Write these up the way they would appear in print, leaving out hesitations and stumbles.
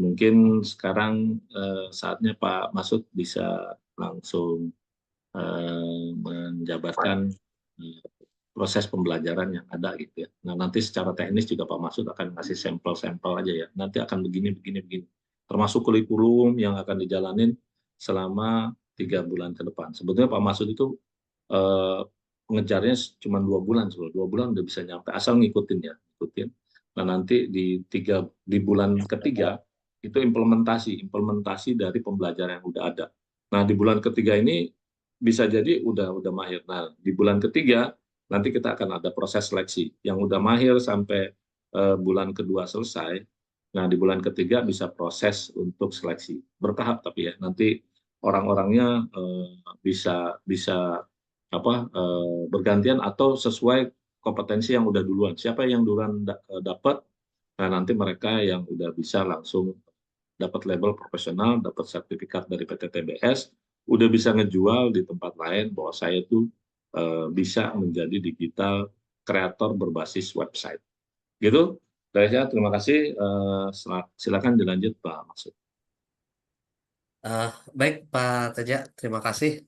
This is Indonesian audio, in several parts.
Mungkin sekarang saatnya Pak Masud bisa langsung menjabarkan proses pembelajaran yang ada gitu ya. Nah nanti secara teknis juga Pak Masud akan kasih sampel-sampel aja ya. Nanti akan begini, begini, begini. Termasuk kurikulum yang akan dijalanin selama 3 bulan ke depan. Sebetulnya Pak Masud itu ngejarnya cuma 2 bulan, 2 bulan udah bisa nyampe. Asal ngikutin ya, ngikutin. Nah nanti di bulan ketiga itu implementasi dari pembelajaran yang udah ada. Nah di bulan ketiga ini bisa jadi udah mahir. Nah di bulan ketiga nanti kita akan ada proses seleksi yang udah mahir sampai bulan kedua selesai. Nah di bulan ketiga bisa proses untuk seleksi bertahap tapi ya nanti orang-orangnya bisa bisa bergantian atau sesuai kompetensi yang udah duluan. Siapa yang duluan dapat, nah nanti mereka yang udah bisa langsung dapat label profesional, dapat sertifikat dari PT TBS, udah bisa ngejual di tempat lain bahwa saya itu bisa menjadi digital kreator berbasis website. Gitu. Dari saya terima kasih. Silakan dilanjut Pak Maksud. Baik Pak Teja, terima kasih.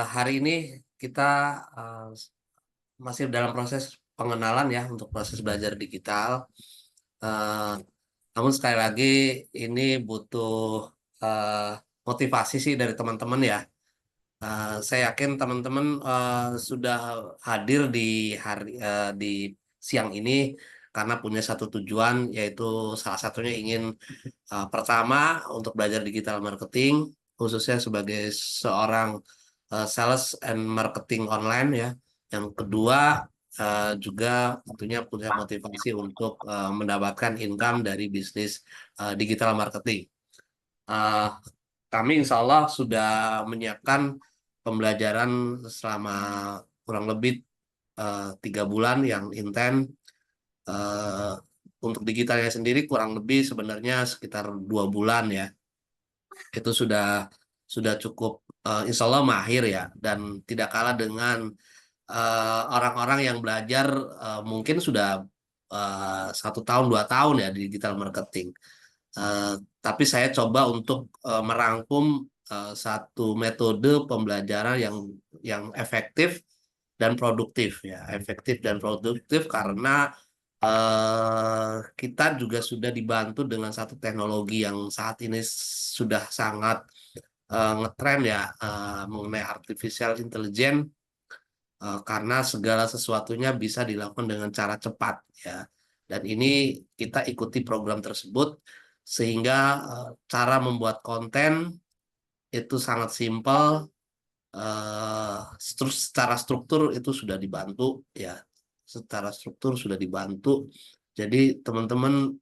Hari ini kita masih dalam proses pengenalan ya untuk proses belajar digital. Eh, Namun sekali lagi ini butuh eh, motivasi sih dari teman-teman ya. Saya yakin teman-teman sudah hadir di di siang ini karena punya satu tujuan, yaitu salah satunya ingin pertama untuk belajar digital marketing, khususnya sebagai seorang sales and marketing online ya. Yang kedua juga tentunya punya motivasi untuk mendapatkan income dari bisnis digital marketing. Eh, Kami insya Allah sudah menyiapkan pembelajaran selama kurang lebih 3 bulan yang intens. Eh, untuk digitalnya sendiri kurang lebih sebenarnya sekitar 2 bulan ya. Itu sudah cukup insya Allah mahir ya, dan tidak kalah dengan orang-orang yang belajar mungkin sudah 1 tahun 2 tahun ya di digital marketing. Eh, tapi saya coba untuk merangkum satu metode pembelajaran yang efektif dan produktif ya, efektif dan produktif karena kita juga sudah dibantu dengan satu teknologi yang saat ini sudah sangat ngetren ya, mengenai artificial intelligence, karena segala sesuatunya bisa dilakukan dengan cara cepat ya. Dan ini kita ikuti program tersebut sehingga cara membuat konten itu sangat simpel, secara struktur itu sudah dibantu ya, secara struktur sudah dibantu. Jadi teman-teman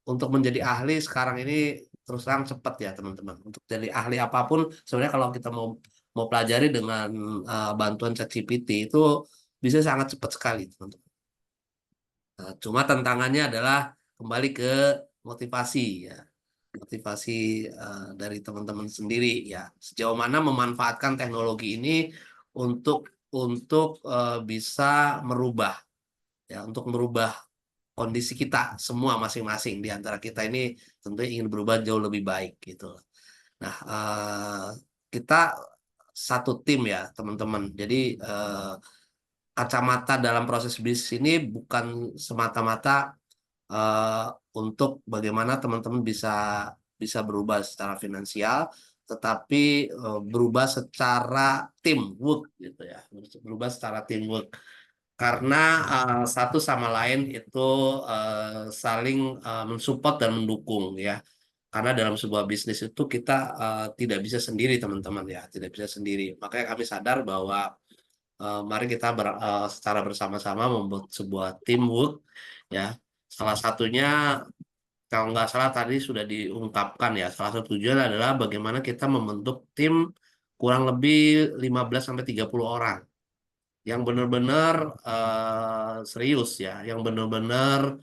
untuk menjadi ahli sekarang ini terus terang cepat ya teman-teman. Untuk jadi ahli apapun sebenarnya kalau kita mau mau pelajari dengan bantuan ChatGPT itu bisa sangat cepat sekali teman-teman. Cuma tantangannya adalah kembali ke motivasi ya, motivasi dari teman-teman sendiri ya, sejauh mana memanfaatkan teknologi ini untuk bisa merubah ya, untuk merubah kondisi kita semua masing-masing di antara kita ini tentunya ingin berubah jauh lebih baik gitu. Nah, kita satu tim ya teman-teman. Jadi kacamata dalam proses bisnis ini bukan semata-mata eh, untuk bagaimana teman-teman bisa bisa berubah secara finansial, tetapi berubah secara teamwork gitu ya, berubah secara teamwork karena satu sama lain itu saling mensupport dan mendukung ya. Karena dalam sebuah bisnis itu kita tidak bisa sendiri teman-teman ya, tidak bisa sendiri. Makanya kami sadar bahwa mari kita secara bersama-sama membuat sebuah teamwork ya. Salah satunya kalau nggak salah tadi sudah diungkapkan ya, salah satu tujuan adalah bagaimana kita membentuk tim kurang lebih 15 sampai 30 orang yang benar-benar serius ya, yang benar-benar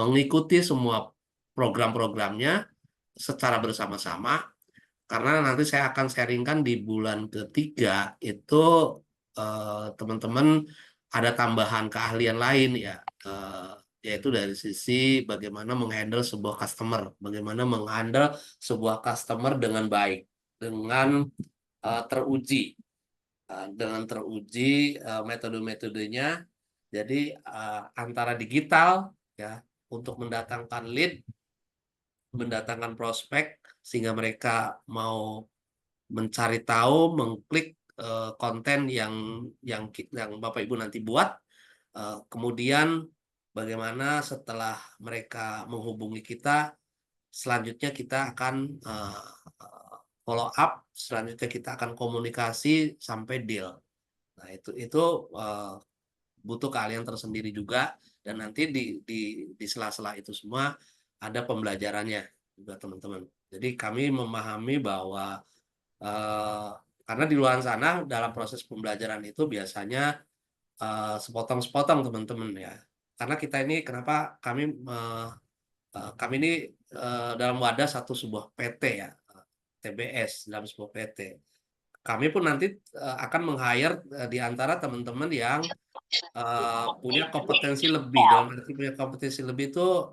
mengikuti semua program-programnya secara bersama-sama. Karena nanti saya akan sharingkan di bulan ketiga itu teman-teman ada tambahan keahlian lain ya, yaitu dari sisi bagaimana menghandle sebuah customer, bagaimana menghandle sebuah customer dengan baik, dengan teruji, metode-metodenya. Jadi antara digital ya untuk mendatangkan lead, mendatangkan prospek sehingga mereka mau mencari tahu, mengklik konten yang Bapak Ibu nanti buat. Kemudian bagaimana setelah mereka menghubungi kita, selanjutnya kita akan follow up, selanjutnya kita akan komunikasi sampai deal. Nah, itu butuh keahlian tersendiri juga, dan nanti di sela-sela itu semua ada pembelajarannya juga teman-teman. Jadi kami memahami bahwa karena di luar sana dalam proses pembelajaran itu biasanya sepotong-sepotong teman-teman ya. Karena kita ini kenapa kami ini dalam wadah sebuah PT ya, TBS dalam sebuah PT. Kami pun nanti akan meng-hire di antara teman-teman yang punya kompetensi lebih. Dalam arti punya kompetensi lebih itu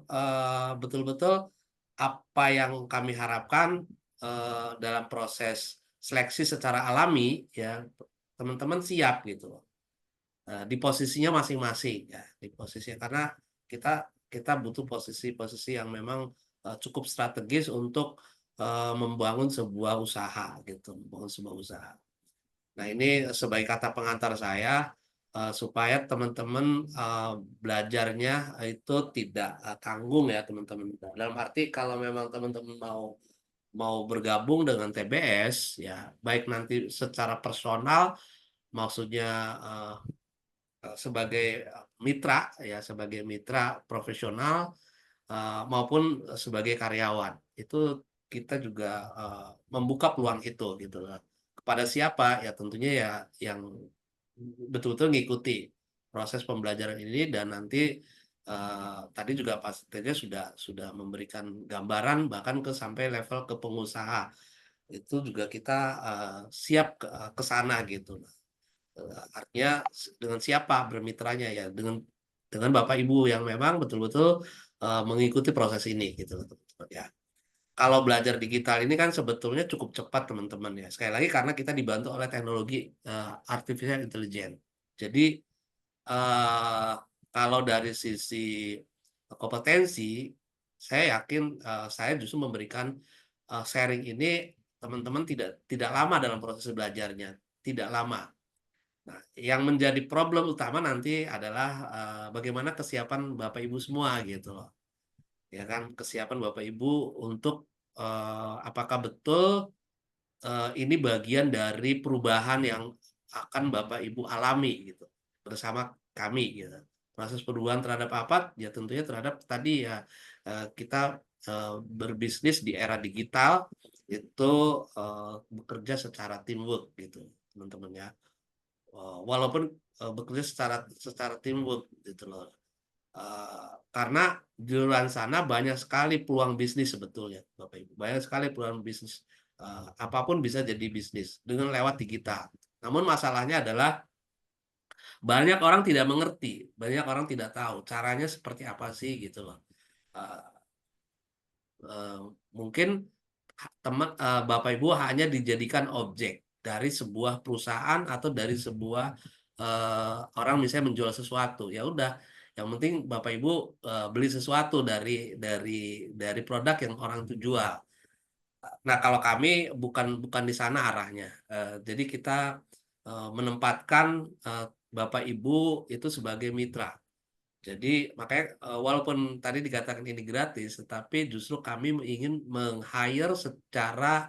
betul-betul apa yang kami harapkan dalam proses seleksi secara alami ya, teman-teman siap gitu loh. Di posisinya masing-masing ya, di posisinya, karena kita butuh posisi-posisi yang memang cukup strategis untuk membangun sebuah usaha gitu, membangun sebuah usaha. Nah, ini sebagai kata pengantar saya supaya teman-teman belajarnya itu tidak tanggung ya teman-teman. Dalam arti kalau memang teman-teman mau bergabung dengan TBS ya, baik nanti secara personal, maksudnya sebagai mitra ya, sebagai mitra profesional maupun sebagai karyawan, itu kita juga membuka peluang itu gitu loh. Kepada siapa ya, tentunya ya yang betul-betul ngikuti proses pembelajaran ini, dan nanti tadi juga pastinya sudah memberikan gambaran bahkan sampai level ke pengusaha, itu juga kita siap ke sana gitu. Artinya dengan siapa bermitranya ya, dengan Bapak Ibu yang memang betul-betul mengikuti proses ini gitu loh teman-teman ya. Kalau belajar digital ini kan sebetulnya cukup cepat teman-teman ya. Sekali lagi karena kita dibantu oleh teknologi artificial intelligence. Jadi kalau dari sisi kompetensi, saya yakin saya justru memberikan sharing ini, teman-teman tidak lama dalam proses belajarnya, tidak lama. Nah, yang menjadi problem utama nanti adalah bagaimana kesiapan Bapak Ibu semua gitu loh. Ya kan, kesiapan Bapak Ibu untuk apakah betul ini bagian dari perubahan yang akan Bapak Ibu alami gitu bersama kami gitu. Proses perubahan terhadap apa? Ya tentunya terhadap tadi ya kita berbisnis di era digital itu bekerja secara teamwork gitu teman-teman ya. Walaupun bekerja secara teamwork gitu loh. Karena di luar sana banyak sekali peluang bisnis sebetulnya, Bapak Ibu. Banyak sekali peluang bisnis. Apapun bisa jadi bisnis dengan lewat digital. Namun masalahnya adalah banyak orang tidak mengerti, banyak orang tidak tahu caranya seperti apa sih gitu loh. Uh, Mungkin Bapak Ibu hanya dijadikan objek dari sebuah perusahaan atau dari sebuah orang misalnya menjual sesuatu, ya udah, yang penting Bapak Ibu beli sesuatu dari produk yang orang itu jual. Nah, kalau kami bukan di sana arahnya. Jadi kita menempatkan Bapak Ibu itu sebagai mitra. Jadi makanya walaupun tadi dikatakan ini gratis, tetapi justru kami ingin meng-hire secara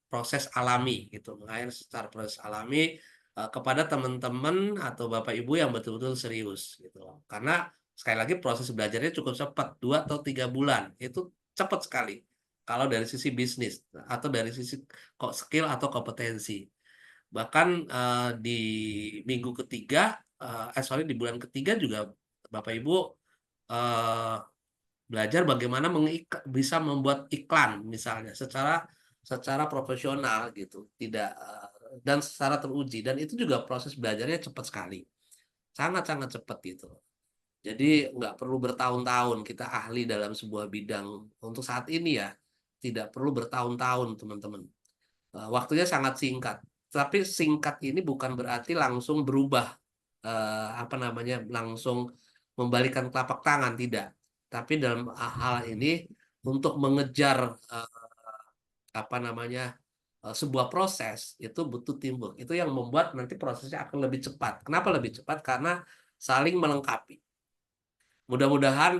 proses alami gitu, meng-hire secara proses alami kepada teman-teman atau Bapak Ibu yang betul-betul serius gitu loh. Karena sekali lagi proses belajarnya cukup cepat, 2 atau 3 bulan, itu cepat sekali. Kalau dari sisi bisnis atau dari sisi kok skill atau kompetensi. Bahkan di minggu ketiga, sorry, di bulan ketiga juga Bapak Ibu eh, belajar bagaimana bisa membuat iklan misalnya secara profesional gitu, tidak dan secara teruji, dan itu juga proses belajarnya cepat sekali, sangat-sangat cepat gitu. Jadi nggak perlu bertahun-tahun kita ahli dalam sebuah bidang. Untuk saat ini ya, tidak perlu bertahun-tahun teman-teman. Waktunya sangat singkat. Tapi singkat ini bukan berarti langsung berubah, langsung membalikan telapak tangan, tidak. Tapi dalam hal ini untuk mengejar sebuah proses itu butuh teamwork. Itu yang membuat nanti prosesnya akan lebih cepat. Kenapa lebih cepat? Karena saling melengkapi. Mudah-mudahan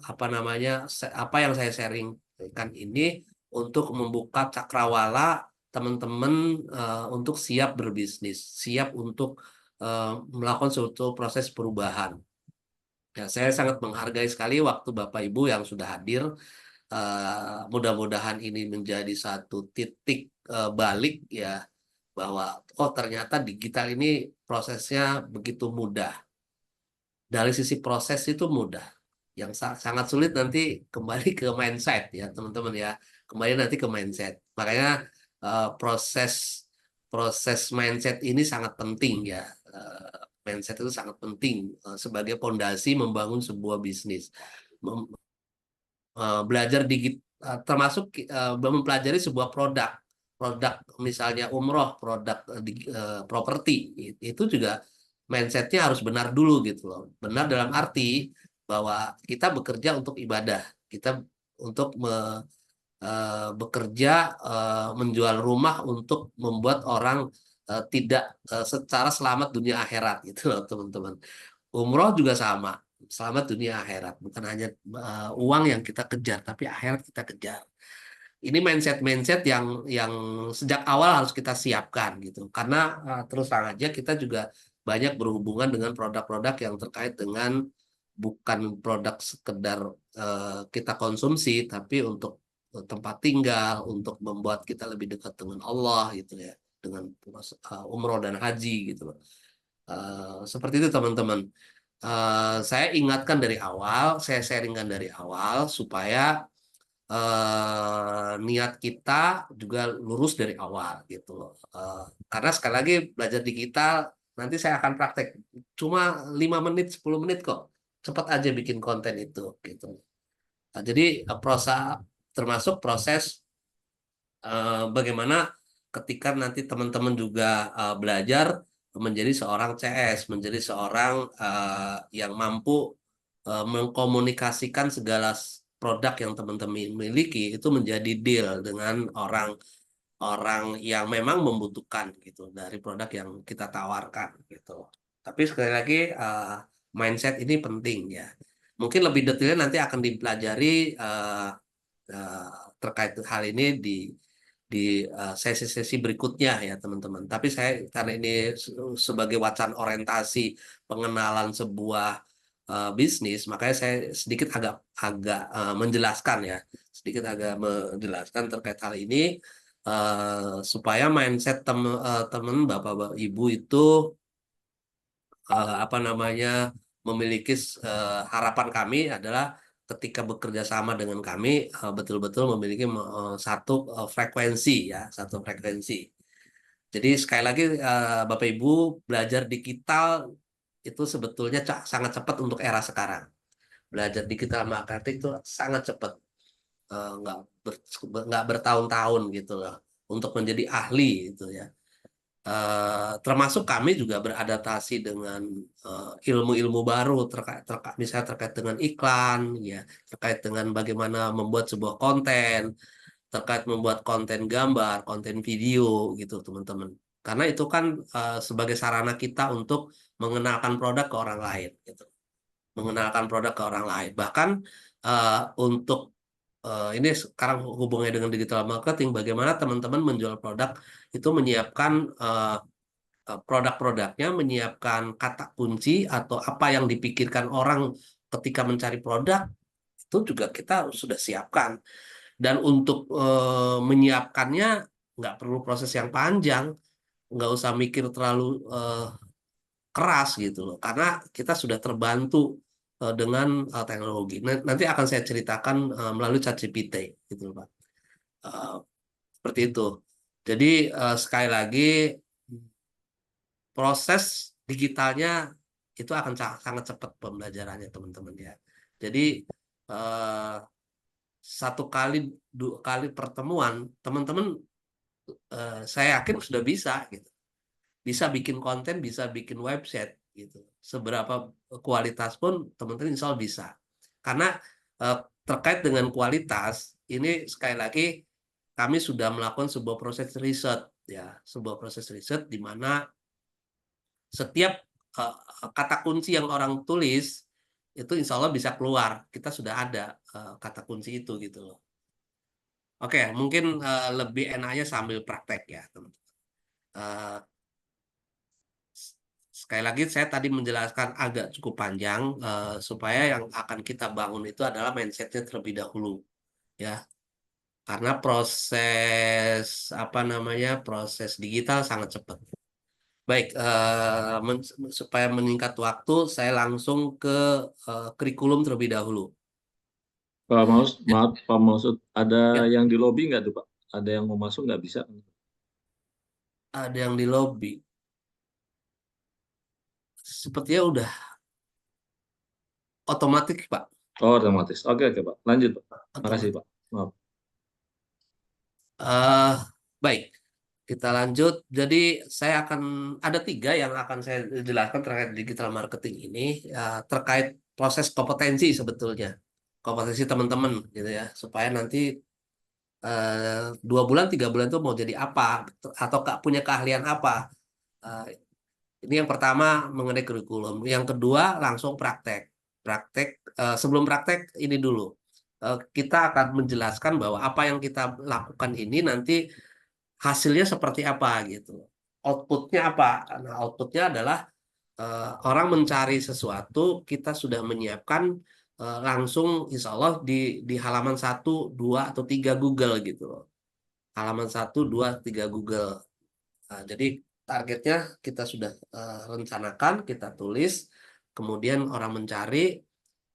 apa yang saya sharingkan ini untuk membuka cakrawala teman-teman untuk siap berbisnis, siap untuk melakukan suatu proses perubahan. Ya, saya sangat menghargai sekali waktu Bapak Ibu yang sudah hadir. Mudah-mudahan ini menjadi satu titik balik ya, bahwa oh ternyata digital ini prosesnya begitu mudah. Dari sisi proses itu mudah. Yang sangat sulit nanti kembali ke mindset ya teman-teman ya. Kembali nanti ke mindset. Makanya proses mindset ini sangat penting ya. Mindset itu sangat penting sebagai pondasi membangun sebuah bisnis. Belajar termasuk mempelajari sebuah produk misalnya umroh, produk properti, itu juga mindsetnya harus benar dulu gitu loh. Benar dalam arti bahwa kita bekerja untuk ibadah, kita untuk bekerja menjual rumah untuk membuat orang tidak secara selamat dunia akhirat gitu loh teman-teman. Umroh juga sama, selamat dunia akhirat. Bukan hanya uang yang kita kejar, tapi akhirat kita kejar. Ini mindset-mindset yang sejak awal harus kita siapkan gitu. Karena terus terang aja kita juga banyak berhubungan dengan produk-produk yang terkait dengan bukan produk sekedar kita konsumsi, tapi untuk tempat tinggal, untuk membuat kita lebih dekat dengan Allah gitu ya, dengan umroh dan haji gitu loh. Seperti itu teman-teman. Saya ingatkan dari awal, saya sharingkan dari awal supaya niat kita juga lurus dari awal gitu loh. Karena sekali lagi belajar digital nanti saya akan praktek cuma 5 menit 10 menit kok. Cepat aja bikin konten itu gitu. Jadi termasuk proses bagaimana ketika nanti teman-teman juga belajar menjadi seorang CS, menjadi seorang yang mampu mengkomunikasikan segala produk yang teman-teman miliki itu menjadi deal dengan orang yang memang membutuhkan gitu dari produk yang kita tawarkan gitu. Tapi sekali lagi mindset ini penting ya. Mungkin lebih detailnya nanti akan dipelajari terkait hal ini di sesi-sesi berikutnya ya teman-teman. Tapi saya karena ini sebagai wacana orientasi pengenalan sebuah bisnis, makanya saya sedikit agak menjelaskan ya, sedikit agak menjelaskan terkait hal ini supaya mindset teman bapak ibu itu memiliki harapan kami adalah ketika bekerja sama dengan kami betul-betul memiliki frekuensi ya, satu frekuensi. Jadi sekali lagi Bapak Ibu, belajar digital itu sebetulnya sangat cepat untuk era sekarang. Belajar digital marketing itu sangat cepat, nggak bertahun-tahun gitu loh untuk menjadi ahli itu ya. Termasuk kami juga beradaptasi dengan ilmu-ilmu baru misalnya terkait dengan iklan ya, terkait dengan bagaimana membuat sebuah konten, terkait membuat konten gambar, konten video gitu teman-teman. Karena itu kan sebagai sarana kita untuk mengenalkan produk ke orang lain gitu. Mengenalkan produk ke orang lain. Bahkan untuk ini sekarang hubungannya dengan digital marketing, bagaimana teman-teman menjual produk itu menyiapkan produk-produknya, menyiapkan kata kunci atau apa yang dipikirkan orang ketika mencari produk, itu juga kita sudah siapkan. Dan untuk menyiapkannya nggak perlu proses yang panjang, nggak usah mikir terlalu keras gitu loh, karena kita sudah terbantu dengan teknologi. Nanti akan saya ceritakan melalui ChatGPT gitu loh, Pak. Seperti itu. Jadi sekali lagi proses digitalnya itu akan sangat cepat pembelajarannya teman-teman ya. Jadi eh, 1 kali 2 kali pertemuan teman-teman saya yakin sudah bisa gitu. Bisa bikin konten, bisa bikin website gitu. Seberapa kualitas pun teman-teman insya Allah bisa. Karena terkait dengan kualitas ini sekali lagi kami sudah melakukan sebuah proses riset ya, sebuah proses riset di mana setiap uh, kata kunci yang orang tulis itu insya Allah bisa keluar. Kita sudah ada kata kunci itu gitu loh. Oke, mungkin lebih enaknya sambil praktek ya teman-teman. Uh, Sekali lagi saya tadi menjelaskan agak cukup panjang supaya yang akan kita bangun itu adalah mindsetnya terlebih dahulu ya. Karena proses apa namanya proses digital sangat cepat. Baik, supaya meningkat waktu, saya langsung ke kurikulum terlebih dahulu. Pak Maus, maaf Pak Mausud, ada Ya, yang di lobby nggak tuh Pak? Ada yang mau masuk nggak bisa? ada yang di lobby. Sepertinya udah otomatis, Pak. Oh, otomatis. Oke, oke Pak. Lanjut Pak. Makasih Otomatis. Pak. Maaf. Eh, baik, kita lanjut. Jadi saya akan ada 3 yang akan saya jelaskan terkait digital marketing ini terkait proses kompetensi sebetulnya, kompetensi teman-teman gitu ya, supaya nanti 2 bulan 3 bulan itu mau jadi apa atau punya keahlian apa. Eh, ini yang pertama mengenai kurikulum. Yang kedua langsung praktek. Praktek sebelum praktek ini dulu. Kita akan menjelaskan bahwa apa yang kita lakukan ini nanti hasilnya seperti apa gitu. Outputnya apa? Nah, outputnya adalah orang mencari sesuatu, kita sudah menyiapkan langsung insya Allah di halaman 1, 2, atau 3 Google gitu loh. Halaman 1, 2, 3 Google. Nah, jadi targetnya kita sudah rencanakan, kita tulis, kemudian orang mencari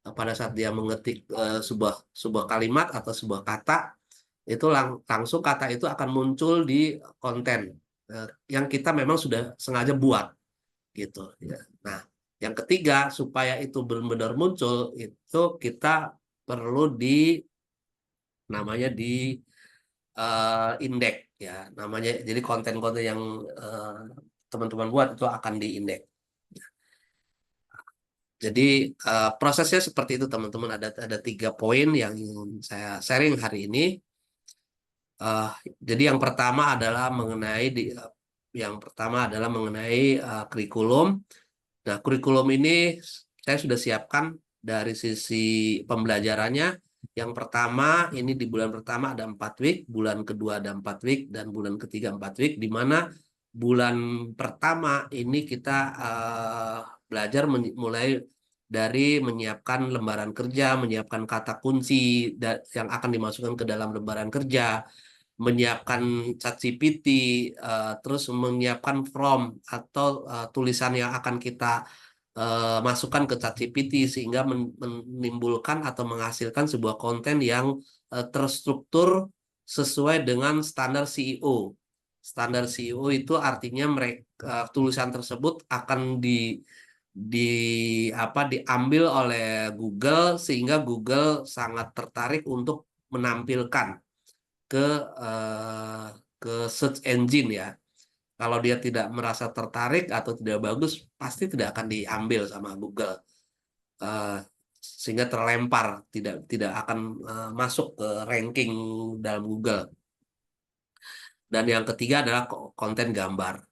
pada saat dia mengetik sebuah sebuah kalimat atau sebuah kata, itu langsung kata itu akan muncul di konten yang kita memang sudah sengaja buat gitu ya. Nah, yang ketiga supaya itu benar-benar muncul itu kita perlu namanya di indeks ya, namanya jadi konten-konten yang eh, teman-teman buat itu akan diindeks. Jadi prosesnya seperti itu teman-teman, ada 3 poin yang saya sharing hari ini. Eh, jadi yang pertama adalah mengenai kurikulum. Nah, kurikulum ini saya sudah siapkan dari sisi pembelajarannya. Yang pertama, ini di bulan pertama ada 4 week, bulan kedua ada 4 week, dan bulan ketiga 4 week, di mana bulan pertama ini kita belajar mulai dari menyiapkan lembaran kerja, menyiapkan kata kunci yang akan dimasukkan ke dalam lembaran kerja, menyiapkan ChatGPT, terus menyiapkan prompt atau tulisan yang akan kita masukkan ke ChatGPT sehingga menimbulkan atau menghasilkan sebuah konten yang terstruktur sesuai dengan standar CEO. Standar CEO itu artinya mereka tulisan tersebut akan di diambil oleh Google sehingga Google sangat tertarik untuk menampilkan ke eh, ke search engine ya. Kalau dia tidak merasa tertarik atau tidak bagus, pasti tidak akan diambil sama Google. Eh, Sehingga terlempar, tidak akan masuk ke ranking dalam Google. Dan yang ketiga adalah konten gambar.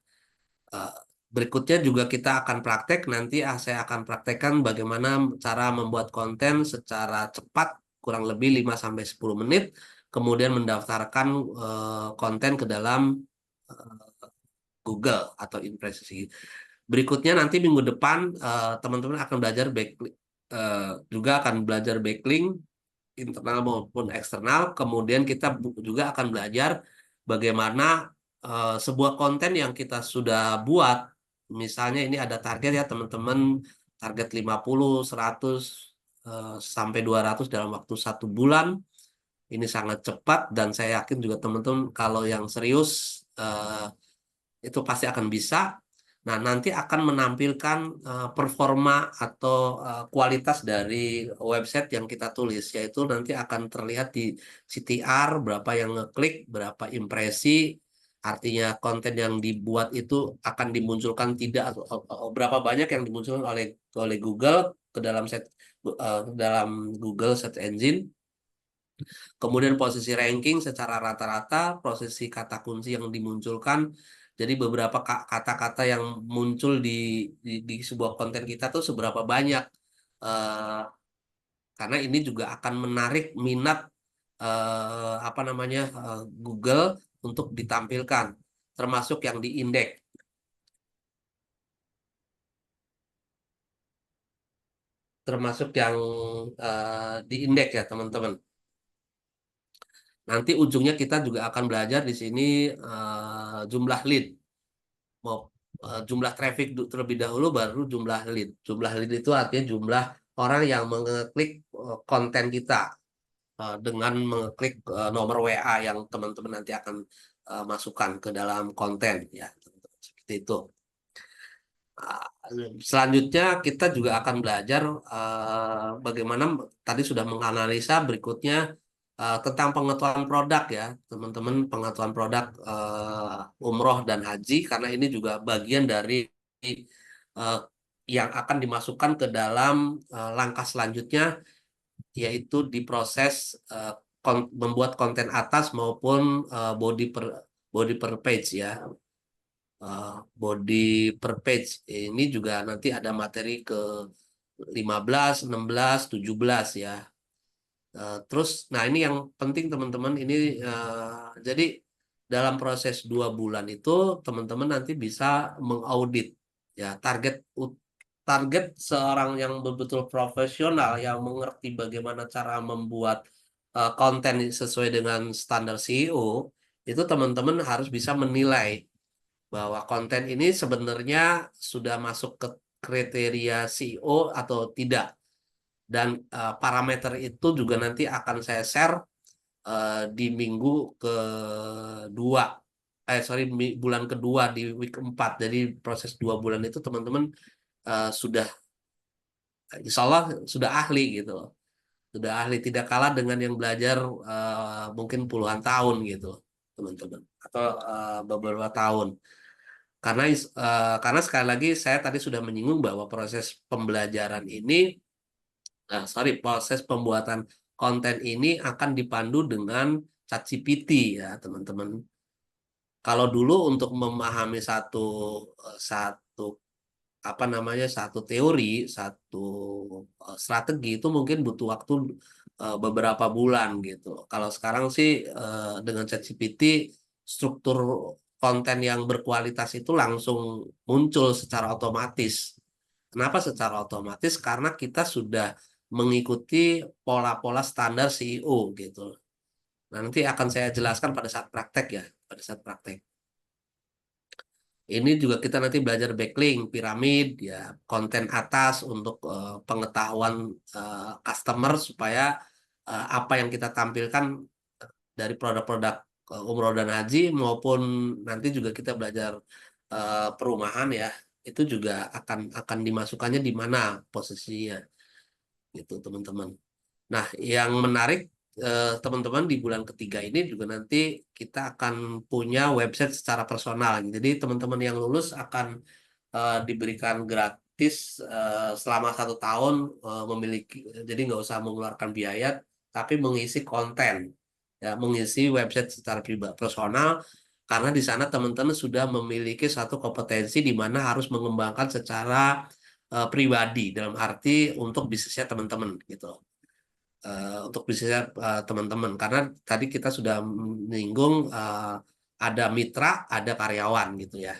Eh, Berikutnya juga kita akan praktek, nanti saya akan praktekkan bagaimana cara membuat konten secara cepat, kurang lebih 5 sampai 10 menit, kemudian mendaftarkan konten ke dalam Google atau impresi. Berikutnya nanti minggu depan teman-teman akan belajar juga akan belajar backlink internal maupun eksternal. Kemudian kita juga akan belajar bagaimana sebuah konten yang kita sudah buat, misalnya ini ada target ya teman-teman, target 50, 100 sampai 200 dalam waktu 1 bulan. Ini sangat cepat dan saya yakin juga teman-teman kalau yang serius itu pasti akan bisa. Nah, nanti akan menampilkan performa atau kualitas dari website yang kita tulis, yaitu nanti akan terlihat di CTR, berapa yang ngeklik, berapa impresi, artinya konten yang dibuat itu akan dimunculkan tidak, atau berapa banyak yang dimunculkan oleh Google ke dalam dalam Google Search Engine. Kemudian posisi ranking secara rata-rata, posisi kata kunci yang dimunculkan. Jadi beberapa kata-kata yang muncul di sebuah konten kita tuh seberapa banyak. Eh, karena ini juga akan menarik minat apa namanya Google untuk ditampilkan, termasuk yang di indeks, termasuk yang di indeks ya teman-teman. Nanti ujungnya kita juga akan belajar di sini jumlah lead. Mau jumlah traffic terlebih dahulu baru jumlah lead. Jumlah lead itu artinya jumlah orang yang mengeklik konten kita dengan mengeklik nomor WA yang teman-teman nanti akan masukkan ke dalam konten ya. Seperti itu. Selanjutnya kita juga akan belajar bagaimana tadi sudah menganalisa, berikutnya tentang pengetahuan produk ya teman-teman, pengetahuan produk umroh dan haji, karena ini juga bagian dari uh, yang akan dimasukkan ke dalam langkah selanjutnya, yaitu di proses membuat konten atas maupun body per page ya. Body per page ini juga nanti ada materi ke 15, 16, 17 ya. Terus, nah ini yang penting teman-teman, ini jadi dalam proses 2 bulan itu teman-teman nanti bisa mengaudit ya target seorang yang betul-betul profesional yang mengerti bagaimana cara membuat konten sesuai dengan standar SEO, itu teman-teman harus bisa menilai bahwa konten ini sebenarnya sudah masuk ke kriteria SEO atau tidak. Dan parameter itu juga nanti akan saya share di minggu kedua, bulan kedua di week 4. Jadi proses 2 bulan itu teman-teman sudah, insya Allah sudah ahli gitu loh. Sudah ahli, tidak kalah dengan yang belajar mungkin puluhan tahun gitu, teman-teman. Atau beberapa tahun. Karena sekali lagi saya tadi sudah menyinggung bahwa proses pembelajaran ini, proses pembuatan konten ini akan dipandu dengan ChatGPT ya teman-teman. Kalau dulu untuk memahami satu apa namanya satu teori, satu strategi itu mungkin butuh waktu beberapa bulan gitu. Kalau sekarang sih dengan ChatGPT, struktur konten yang berkualitas itu langsung muncul secara otomatis. Kenapa secara otomatis? Karena kita sudah mengikuti pola-pola standar CEO gitu. Nanti akan saya jelaskan pada saat praktek ya, pada saat praktek. Ini juga kita nanti belajar backlink, piramid, ya, konten atas untuk pengetahuan customer supaya apa yang kita tampilkan dari produk-produk umroh dan haji maupun nanti juga kita belajar perumahan ya, itu juga akan dimasukkannya di mana posisinya gitu teman-teman. Nah, yang menarik teman-teman di bulan ketiga ini juga nanti kita akan punya website secara personal. Jadi teman-teman yang lulus akan diberikan gratis selama 1 tahun memiliki, jadi nggak usah mengeluarkan biaya, tapi mengisi konten, ya, mengisi website secara pribadi personal. Karena di sana teman-teman sudah memiliki satu kompetensi di mana harus mengembangkan secara pribadi dalam arti untuk bisnisnya teman-teman gitu. Untuk bisnisnya teman-teman, karena tadi kita sudah menyinggung ada mitra, ada karyawan gitu ya.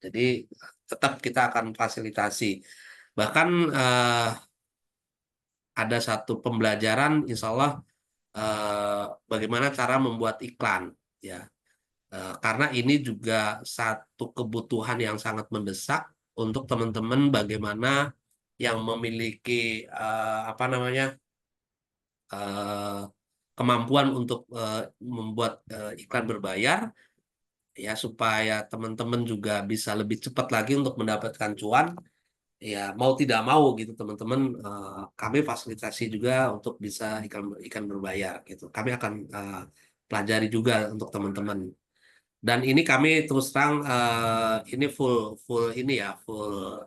Jadi tetap kita akan fasilitasi. Bahkan ada satu pembelajaran, insya Allah bagaimana cara membuat iklan ya. Karena ini juga satu kebutuhan yang sangat mendesak untuk teman-teman, bagaimana yang memiliki apa namanya kemampuan untuk membuat iklan berbayar, ya supaya teman-teman juga bisa lebih cepat lagi untuk mendapatkan cuan. Ya mau tidak mau gitu teman-teman, kami fasilitasi juga untuk bisa ikan berbayar gitu. Kami akan pelajari juga untuk teman-teman. Dan ini kami terus terang, ini full full ini ya full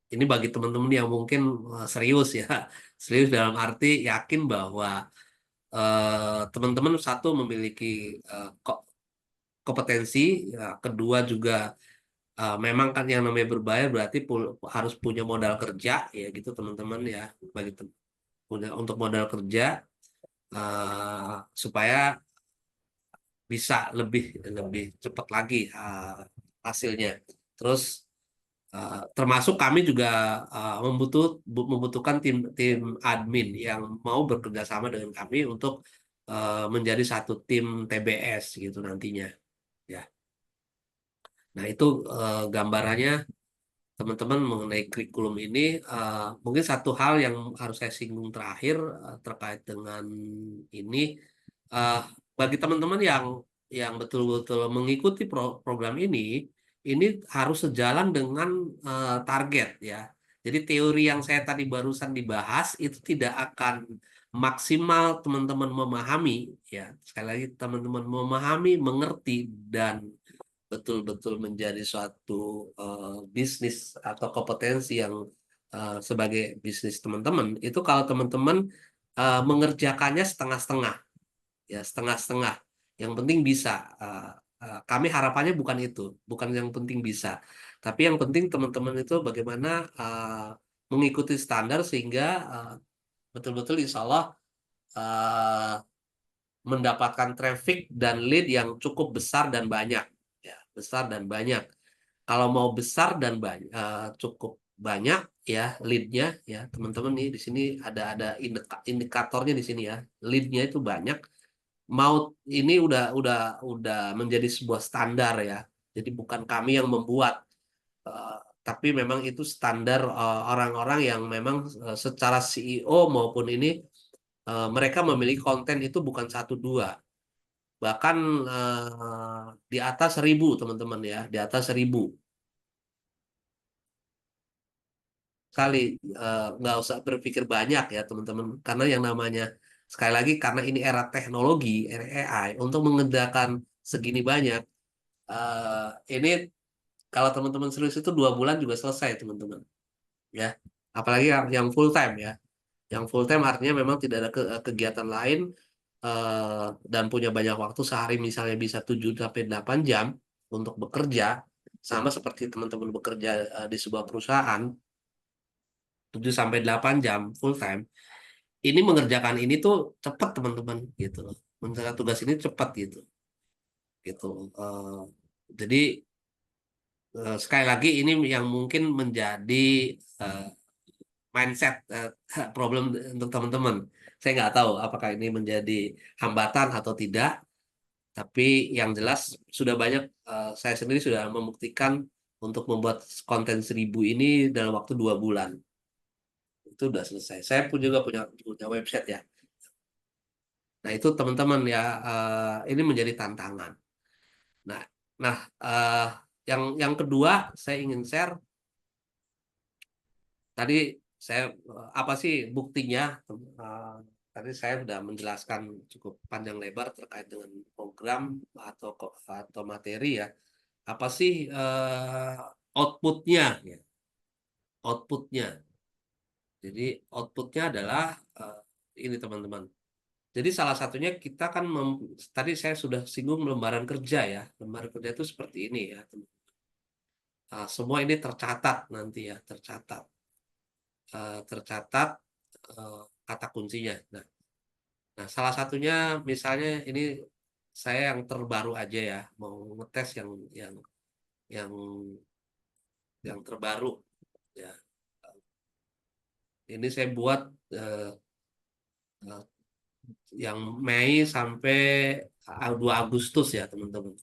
ini bagi teman-teman yang mungkin serius ya, serius dalam arti yakin bahwa teman-teman satu memiliki kompetensi, ya, kedua juga memang kan yang namanya berbayar berarti harus punya modal kerja ya gitu teman-teman ya, bagi punya untuk modal kerja, supaya bisa lebih lebih cepat lagi hasilnya. Terus termasuk kami juga membutuhkan tim tim admin yang mau bekerja sama dengan kami untuk menjadi satu tim TBS gitu nantinya ya. Nah itu gambarannya teman-teman mengenai kurikulum ini. Mungkin satu hal yang harus saya singgung terakhir terkait dengan ini, eh, bagi teman-teman yang betul-betul mengikuti program ini harus sejalan dengan target ya. Jadi teori yang saya tadi barusan dibahas itu tidak akan maksimal teman-teman memahami ya. Sekali lagi teman-teman memahami, mengerti dan betul-betul menjadi suatu bisnis atau kompetensi yang sebagai bisnis teman-teman itu kalau teman-teman mengerjakannya setengah-setengah ya, setengah-setengah. Yang penting bisa. Kami harapannya bukan itu, bukan yang penting bisa, tapi yang penting teman-teman itu bagaimana mengikuti standar sehingga betul-betul insya Allah uh, mendapatkan traffic dan lead yang cukup besar dan banyak ya, besar dan banyak. Kalau mau besar dan banyak, cukup banyak ya leadnya ya teman-teman, nih di sini ada indikatornya di sini ya, leadnya itu banyak. Mau ini udah menjadi sebuah standar ya. Jadi bukan kami yang membuat, eh, tapi memang itu standar orang-orang yang memang secara CEO maupun ini mereka memiliki konten itu bukan satu dua, bahkan di atas 1.000 teman-teman ya, di atas 1.000 kali. Nggak usah berpikir banyak ya teman-teman, karena yang namanya sekali lagi karena ini era teknologi, era AI untuk mengerjakan segini banyak, eh, ini kalau teman-teman serius itu 2 bulan juga selesai teman-teman ya, apalagi yang full time ya. Yang full time artinya memang tidak ada kegiatan lain, dan punya banyak waktu sehari misalnya bisa 7 sampai 8 jam untuk bekerja, sama seperti teman-teman bekerja di sebuah perusahaan 7 sampai 8 jam full time. Ini mengerjakan ini tuh cepat teman-teman gitu loh. Mengerjakan tugas ini cepat gitu. Gitu. Jadi sekali lagi ini yang mungkin menjadi eh, mindset problem untuk teman-teman. Saya nggak tahu apakah ini menjadi hambatan atau tidak, tapi yang jelas sudah banyak, saya sendiri sudah membuktikan untuk membuat konten 1.000 ini dalam waktu 2 bulan. Itu udah selesai. Saya pun juga punya website ya. Nah itu teman-teman ya, ini menjadi tantangan. Nah, nah yang kedua saya ingin share tadi, saya apa sih buktinya? Eh, Tadi saya sudah menjelaskan cukup panjang lebar terkait dengan program atau materi ya. Apa sih outputnya? Ya, outputnya. Jadi outputnya adalah ini teman-teman. Jadi salah satunya kita kan tadi saya sudah singgung lembaran kerja ya. Lembaran kerja itu seperti ini ya, teman. Semua ini tercatat nanti ya, tercatat kata kuncinya. Nah, salah satunya misalnya ini saya yang terbaru aja ya, mau ngetes yang yang terbaru ya. Ini saya buat eh, eh, yang Mei sampai 2 Agustus ya teman-teman,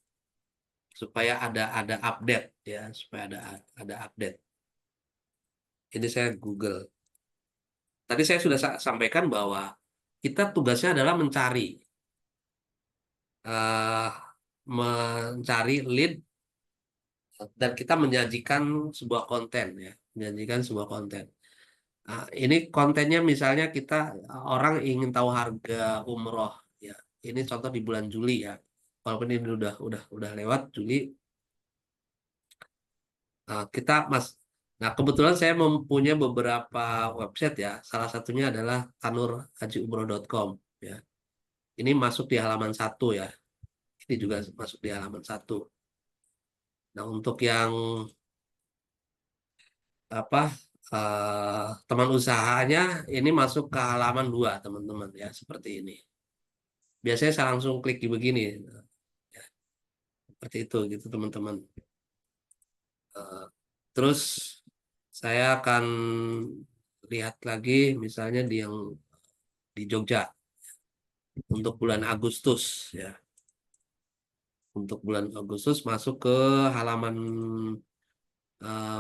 supaya ada update ya, supaya ada update. Ini saya Google. Tadi saya sudah sampaikan bahwa kita tugasnya adalah mencari. mencari lead dan kita menyajikan sebuah konten ya, menyajikan sebuah konten. Nah, ini kontennya misalnya kita orang ingin tahu harga umroh ya. Ini contoh di bulan Juli ya. Walaupun ini udah lewat Juli, kita Nah, kebetulan saya mempunyai beberapa website ya. Salah satunya adalah tanurhajiumroh.com ya. Ini masuk di halaman 1 ya. Ini juga masuk di halaman 1. Nah, untuk yang apa teman usahanya ini masuk ke halaman 2 teman-teman ya, seperti ini. Biasanya saya langsung klik di begini ya, seperti itu gitu teman-teman. Terus saya akan lihat lagi misalnya di Jogja untuk bulan Agustus ya. Untuk bulan Agustus masuk ke halaman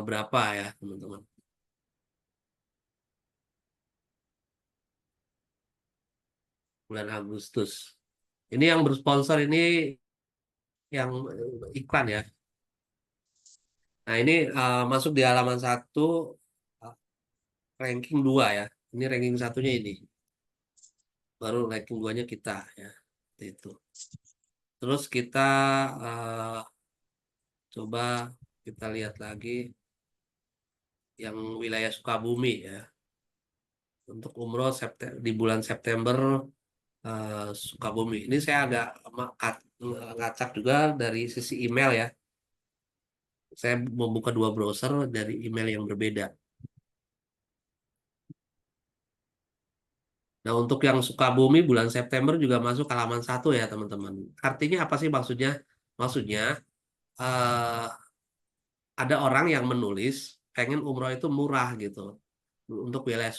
berapa ya teman-teman? Bulan Agustus. Ini yang bersponsor ini yang iklan ya. Nah, ini masuk di halaman 1 uh, ranking 2 ya. Ini ranking satunya ini. Baru ranking 2-nya kita ya. Seperti itu. Terus kita coba kita lihat lagi yang wilayah Sukabumi ya. Untuk umroh di bulan September Sukabumi. Ini saya agak ngacak juga dari sisi email ya. Saya membuka 2 browser dari email yang berbeda. Nah, untuk yang Sukabumi bulan September juga masuk halaman 1 ya, teman-teman. Artinya apa sih maksudnya? Maksudnya eh, ada orang yang menulis pengen umroh itu murah gitu. Untuk wilayah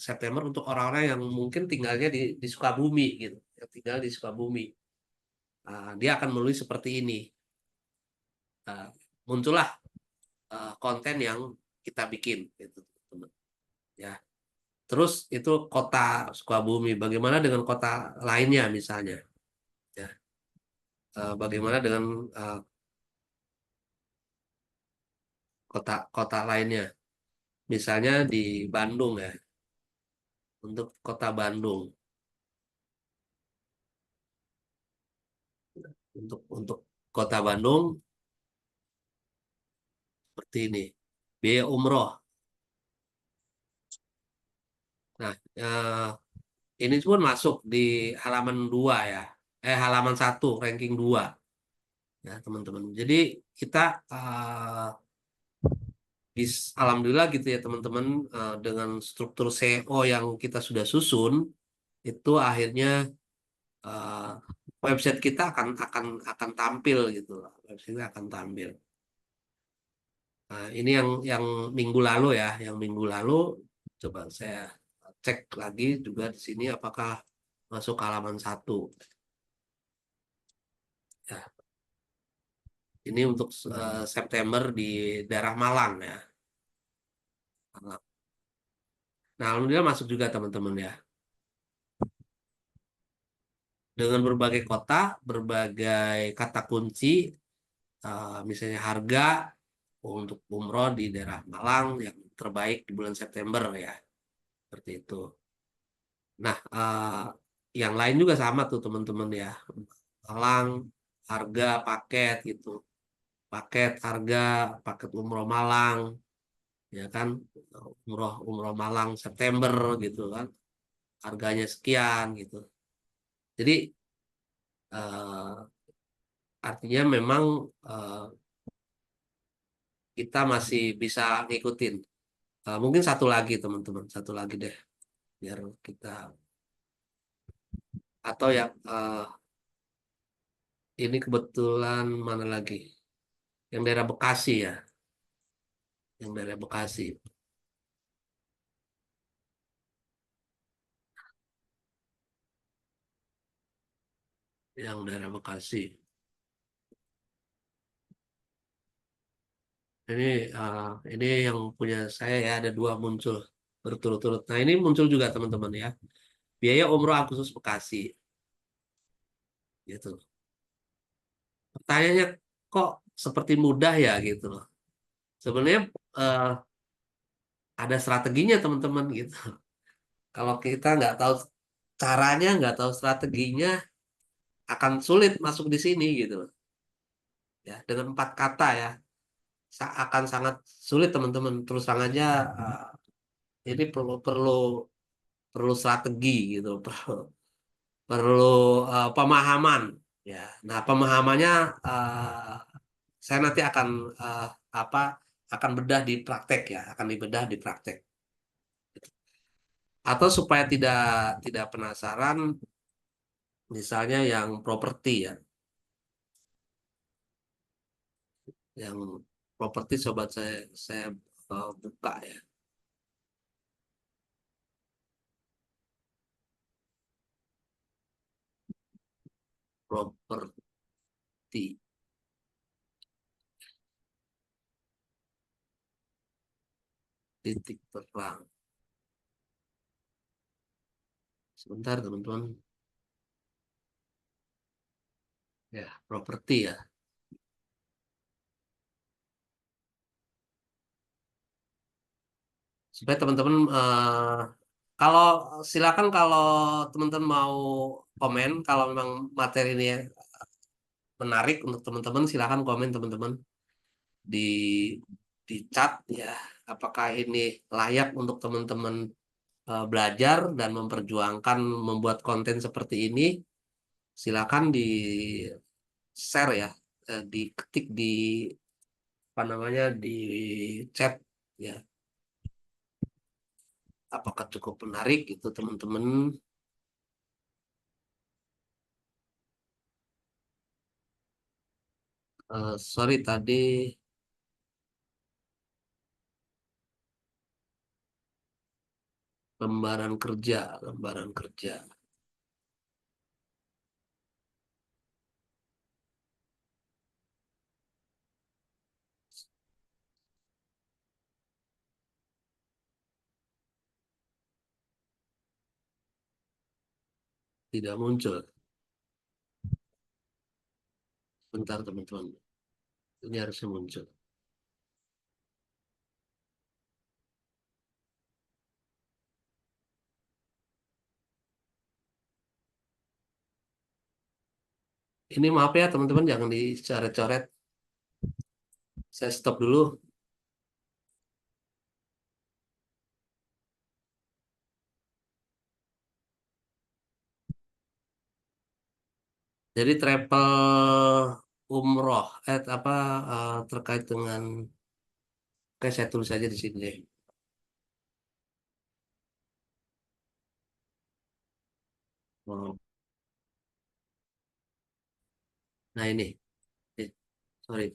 September untuk orang-orang yang mungkin tinggalnya di Sukabumi gitu. Yang tinggal di Sukabumi. Dia akan menulis seperti ini. Muncullah konten yang kita bikin gitu, teman-teman. Ya. Terus itu kota Sukabumi. Bagaimana dengan kota lainnya misalnya? Ya. Bagaimana dengan kota-kota lainnya? Misalnya di Bandung ya. Untuk kota Bandung. Untuk kota Bandung seperti ini. Biaya umroh. Nah, ini pun masuk di halaman 2 ya. Halaman 1 ranking 2 ya, teman-teman. Jadi kita alhamdulillah gitu ya teman-teman, dengan struktur SEO yang kita sudah susun itu akhirnya website kita akan tampil gitu, website akan tampil. Nah, ini yang minggu lalu ya, yang minggu lalu coba saya cek lagi juga di sini apakah masuk halaman 1 ya. Ini untuk September di daerah Malang ya. Malang. Nah, alhamdulillah masuk juga teman-teman ya. Dengan berbagai kota, berbagai kata kunci, misalnya harga untuk umroh di daerah Malang yang terbaik di bulan September ya, seperti itu. Nah, yang lain juga sama tuh teman-teman ya, Malang, harga, paket gitu, paket harga, paket umroh Malang, ya kan, umroh Malang September gitu kan, harganya sekian gitu. Jadi artinya memang kita masih bisa ngikutin. Mungkin satu lagi teman-teman, satu lagi deh, biar kita atau ya ini kebetulan mana lagi? Yang daerah Bekasi ya, yang daerah Bekasi, yang daerah Bekasi. Ini ini yang punya saya ya, ada 2 muncul berturut-turut. Nah, ini muncul juga teman-teman ya. Biaya umroh Agustus Bekasi, gitu. tanyanya kok seperti mudah ya gitu loh. Sebenarnya ada strateginya teman-teman gitu. Kalau kita nggak tahu caranya, nggak tahu strateginya, akan sulit masuk di sini gitu loh. Ya, dengan 4 kata ya, akan sangat sulit teman-teman. Terus terang aja, ini perlu perlu perlu strategi gitu, perlu perlu pemahaman. Ya, nah pemahamannya eh, saya nanti akan eh, apa akan bedah di praktek ya, akan dibedah di praktek. Atau supaya tidak penasaran, misalnya yang properti ya, yang properti sobat saya buka ya, properti titik terang. Sebentar teman-teman, ya properti ya. Supaya teman-teman kalau silakan kalau teman-teman mau komen kalau memang materi ini menarik untuk teman-teman, silakan komen teman-teman di chat ya, apakah ini layak untuk teman-teman belajar dan memperjuangkan membuat konten seperti ini. Silakan di share ya, diketik di apa namanya, di chat ya, apakah cukup menarik itu teman-teman. Sorry tadi lembaran kerja tidak muncul. Bentar teman-teman, ini harusnya muncul. Ini maaf ya teman-teman, jangan dicoret-coret. Saya stop dulu. Jadi travel umroh, apa terkait dengan, oke saya tulis aja di sini deh. Oh, nah ini, Eh, sorry.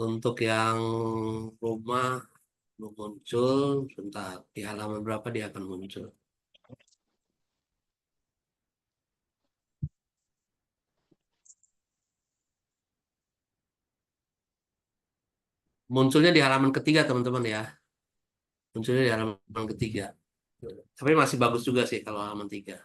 Untuk yang rumah belum muncul, sebentar. Di halaman berapa dia akan muncul? Munculnya di halaman ketiga teman-teman ya. Munculnya di halaman ketiga. Tapi masih bagus juga sih kalau halaman 3.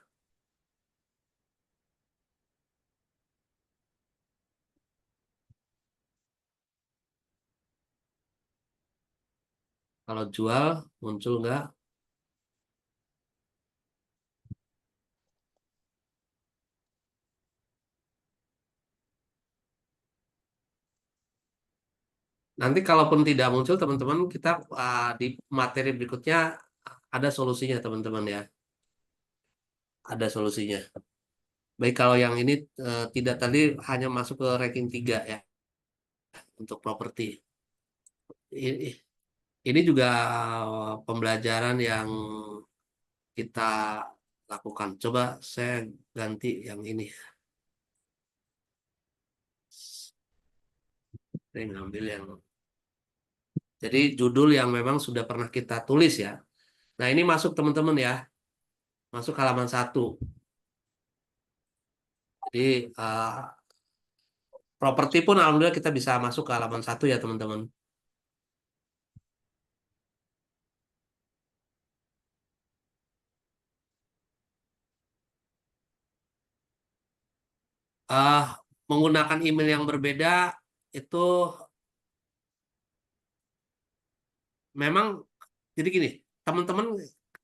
Kalau jual muncul nggak? Nanti kalaupun tidak muncul teman-teman, kita di materi berikutnya ada solusinya teman-teman ya. Ada solusinya. Baik kalau yang ini tidak tadi hanya masuk ke ranking 3 ya untuk properti. I- Ini juga pembelajaran yang kita lakukan. Coba saya ganti yang ini. Saya ngambil yang, jadi judul yang memang sudah pernah kita tulis ya. Nah ini masuk teman-teman ya, masuk halaman 1. Jadi Properti pun alhamdulillah kita bisa masuk ke halaman 1 ya teman-teman. eh Menggunakan email yang berbeda itu memang, jadi gini, teman-teman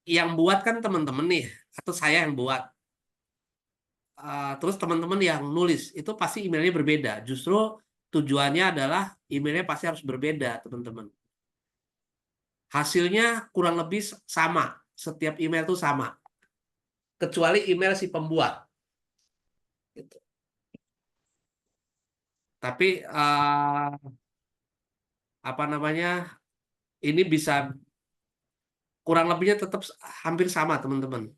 yang buat kan teman-teman nih, atau saya yang buat. Terus teman-teman yang nulis itu pasti emailnya berbeda. Justru tujuannya adalah emailnya pasti harus berbeda, teman-teman. Hasilnya kurang lebih sama. Setiap email itu sama. Kecuali email si pembuat. Gitu. Tapi apa namanya, ini bisa kurang lebihnya tetap hampir sama, teman-teman.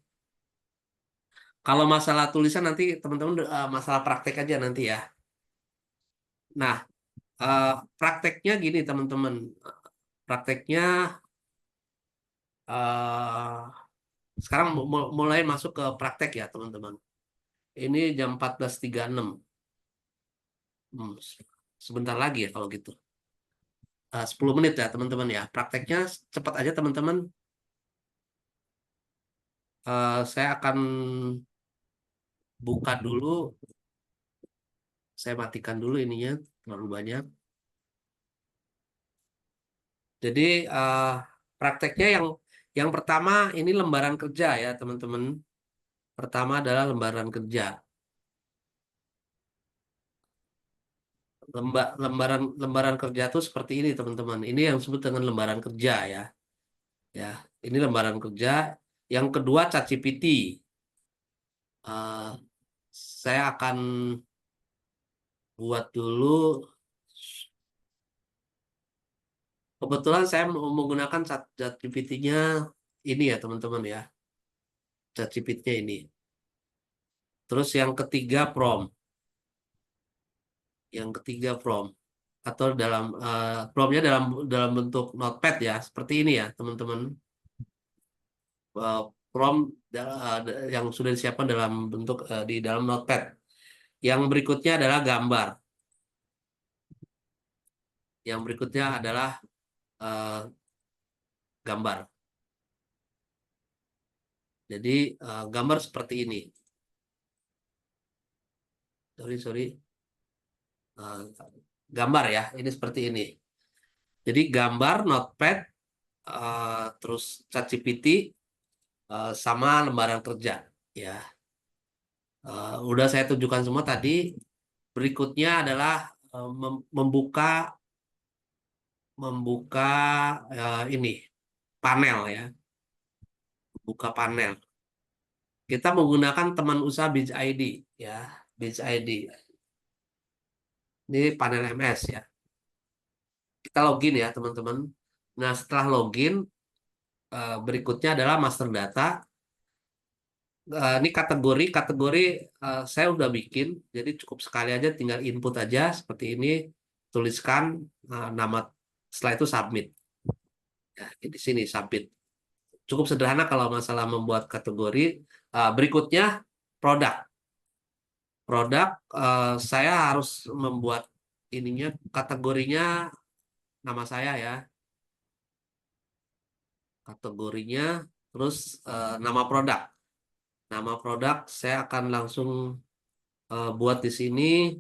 Kalau masalah tulisan nanti teman-teman masalah praktek aja nanti ya. Nah, eh, prakteknya gini teman-teman. Prakteknya eh, sekarang mulai masuk ke praktek ya teman-teman. Ini jam 14.36. Hmm, sebentar lagi ya kalau gitu. 10 menit ya teman-teman ya. Prakteknya cepat aja teman-teman. Saya akan buka dulu. Saya matikan dulu ininya. Terlalu banyak. Jadi prakteknya yang pertama ini lembaran kerja ya teman-teman. Pertama adalah lembaran kerja. Lembaran lembaran kerja itu seperti ini teman-teman. Ini yang disebut dengan lembaran kerja ya. Ya, ini lembaran kerja. Yang kedua ChatGPT. Eh, saya akan buat dulu. Kebetulan saya menggunakan ChatGPT-nya ini ya teman-teman ya. ChatGPT-nya ini. Terus yang ketiga prompt. Yang ketiga prompt. Atau dalam prompt-nya dalam bentuk notepad ya. Seperti ini ya teman-teman. Prompt yang sudah disiapkan dalam bentuk di dalam notepad. Yang berikutnya adalah gambar. Yang berikutnya adalah eh, gambar. Jadi gambar seperti ini. Sorry. Eh, Gambar ya, ini seperti ini. Jadi gambar, notepad, terus ChatGPT, sama lembaran kerja. Ya, udah saya tunjukkan semua tadi. Berikutnya adalah membuka membuka ini panel ya, buka panel. Kita menggunakan teman usaha Biz ID ya, Biz ID. Ini panel MS ya. Kita login ya teman-teman. Nah setelah login, berikutnya adalah master data. Ini kategori saya udah bikin, jadi cukup sekali aja tinggal input aja seperti ini, tuliskan nama, setelah itu submit. Ya, di sini submit. Cukup sederhana kalau masalah membuat kategori. Berikutnya produk. Produk saya harus membuat ininya kategorinya nama saya ya, kategorinya terus nama produk. Nama produk saya akan langsung buat di sini.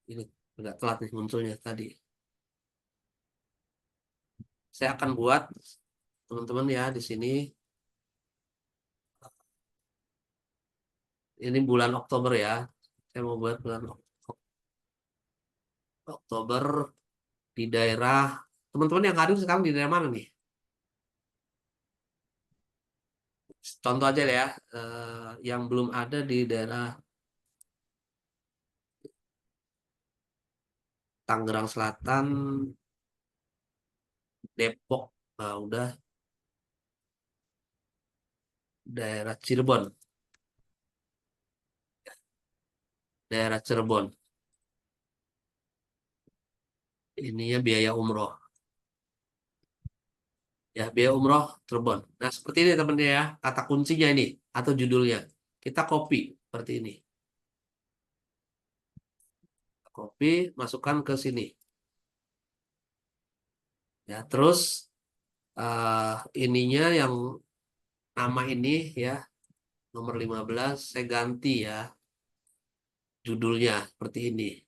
Ini agak telat nih munculnya tadi. Saya akan buat teman-teman ya di sini. Ini bulan Oktober ya. Saya mau buat bulan Oktober di daerah. Teman-teman yang hadir sekarang di daerah mana nih? Contoh aja ya. Yang belum ada di daerah Tangerang Selatan, Depok, nah, udah daerah Cirebon, daerah Cirebon. Ininya biaya umroh. Ya, biaya umroh Cirebon. Nah, seperti ini teman-teman ya, kata kuncinya ini atau judulnya. Kita copy seperti ini. Copy, masukkan ke sini. Ya, terus ininya yang nama ini ya, nomor 15 saya ganti ya judulnya seperti ini.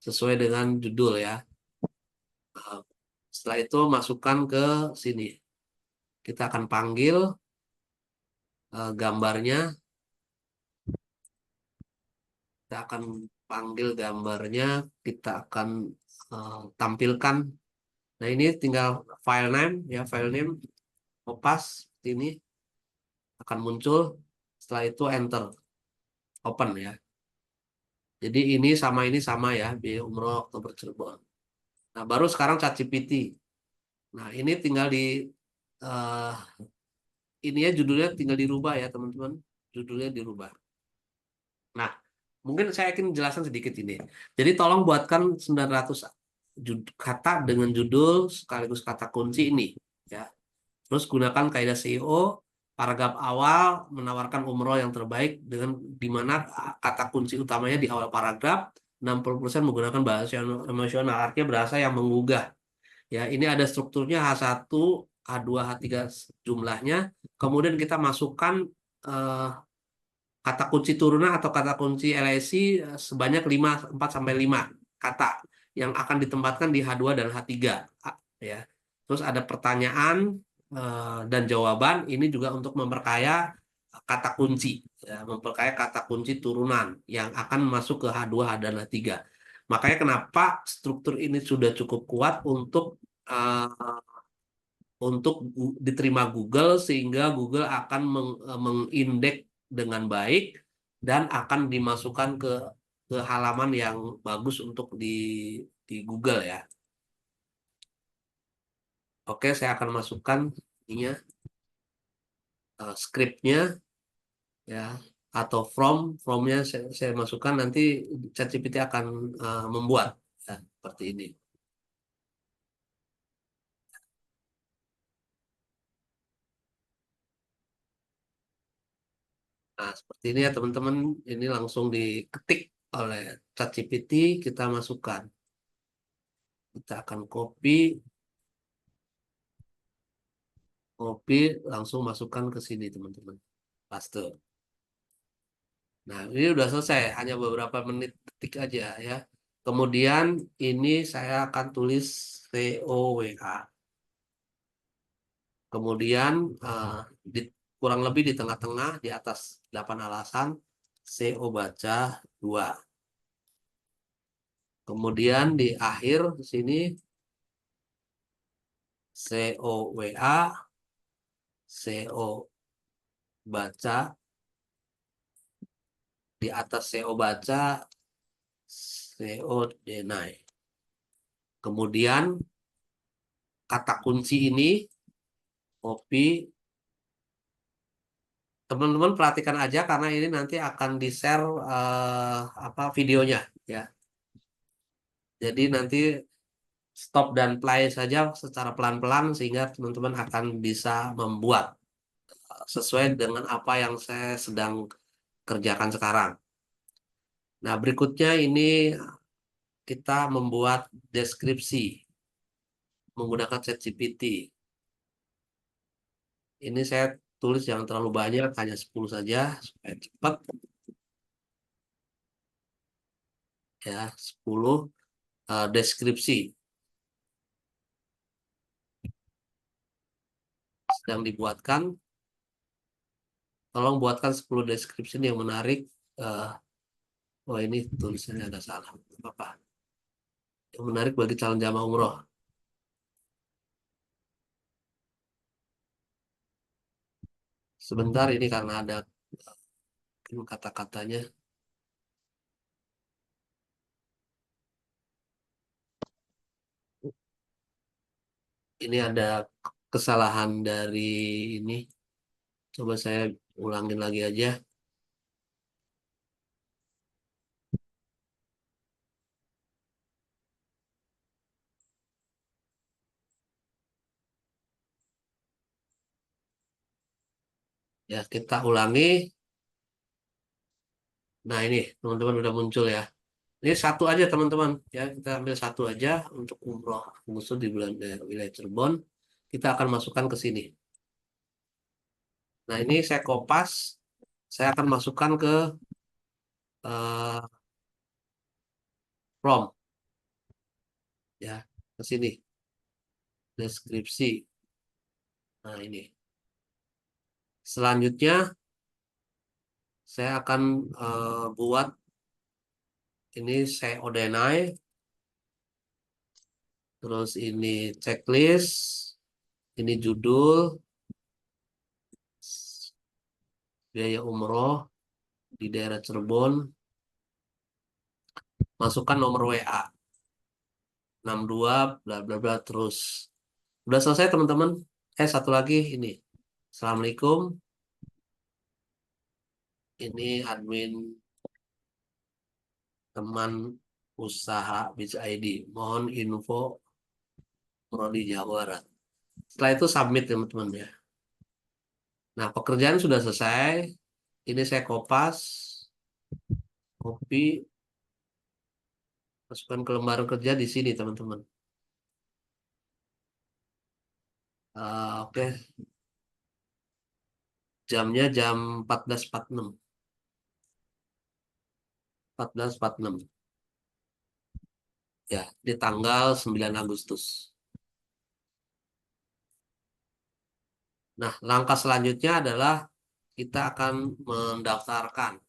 Sesuai dengan judul ya. Uh, Setelah itu masukkan ke sini. Kita akan panggil gambarnya. Kita akan panggil gambarnya. Kita akan tampilkan. Nah, ini tinggal file name ya, file name kopas ini akan muncul. Setelah itu enter, open ya. Jadi ini sama ya, biaya umroh Oktober Cirebon. Nah, baru sekarang ChatGPT. Nah, ini tinggal di eh ini ya judulnya tinggal dirubah ya, teman-teman. Judulnya dirubah. Nah, mungkin saya akan jelaskan sedikit ini. Jadi tolong buatkan 900 kata dengan judul sekaligus kata kunci ini ya. Terus gunakan kaidah SEO, paragraf awal menawarkan umroh yang terbaik dengan di mana kata kunci utamanya di awal paragraf, 60% menggunakan bahasa emosional, artinya bahasa yang menggugah. Ya, ini ada strukturnya H1, H2, H3 jumlahnya. Kemudian kita masukkan eh, kata kunci turunan atau kata kunci LSI sebanyak 4 sampai 5 kata yang akan ditempatkan di H2 dan H3 ya. Terus ada pertanyaan dan jawaban ini juga untuk memperkaya kata kunci ya, memperkaya kata kunci turunan yang akan masuk ke H2 dan H3. Makanya kenapa struktur ini sudah cukup kuat untuk diterima Google sehingga Google akan mengindeks dengan baik dan akan dimasukkan ke halaman yang bagus untuk di Google ya. Oke, saya akan masukkan ininya scriptnya ya atau fromnya saya masukkan nanti ChatGPT akan membuat ya, seperti ini. Nah, seperti ini ya teman-teman, ini langsung diketik oleh ChatGPT, kita masukkan. Kita akan copy, langsung masukkan ke sini teman-teman. Paste. Nah, ini udah selesai, hanya beberapa menit ketik aja ya. Kemudian ini saya akan tulis COWA. Kemudian di, kurang lebih di tengah-tengah di atas 8 alasan CO baca 2. Kemudian di akhir di sini COWA, CO baca, di atas CO baca, CO deny. Kemudian kata kunci ini copy. Teman-teman perhatikan aja karena ini nanti akan di-share apa videonya ya. Jadi nanti stop dan play saja secara pelan-pelan sehingga teman-teman akan bisa membuat sesuai dengan apa yang saya sedang kerjakan sekarang. Nah, berikutnya ini kita membuat deskripsi menggunakan ChatGPT. Ini saya tulis yang terlalu banyak, hanya 10 saja supaya cepat. Ya, 10 deskripsi sedang dibuatkan. Tolong buatkan 10 deskripsi yang menarik. Oh, ini tulisannya agak salah. Apa? Yang menarik bagi calon jamaah umroh. Sebentar ini karena ada kata-katanya. Ini ada kesalahan dari ini. Coba saya ulangin lagi aja. Ya, kita ulangi. Nah, ini teman-teman udah muncul ya. Ini satu aja teman-teman ya, kita ambil satu aja untuk umroh khusus di bulan wilayah Cirebon. Kita akan masukkan ke sini. Nah, ini saya kopas, saya akan masukkan ke eh, prompt ya, ke sini deskripsi. Nah, ini. Selanjutnya saya akan buat ini saya Odenai, terus ini checklist, ini judul, biaya umroh di daerah Cirebon, masukkan nomor WA 62 bla bla bla terus. Udah selesai teman-teman. Satu lagi ini. Assalamualaikum. Ini admin teman usaha Biz ID. Mohon info prodi Jawa Barat. Setelah itu submit teman-teman ya. Nah, pekerjaan sudah selesai. Ini saya kopas, copy, masukkan ke lembaran kerja di sini teman-teman. Oke, jamnya jam 14.46. 14.46. Ya, di tanggal 9 Agustus. Nah, langkah selanjutnya adalah kita akan mendaftarkan.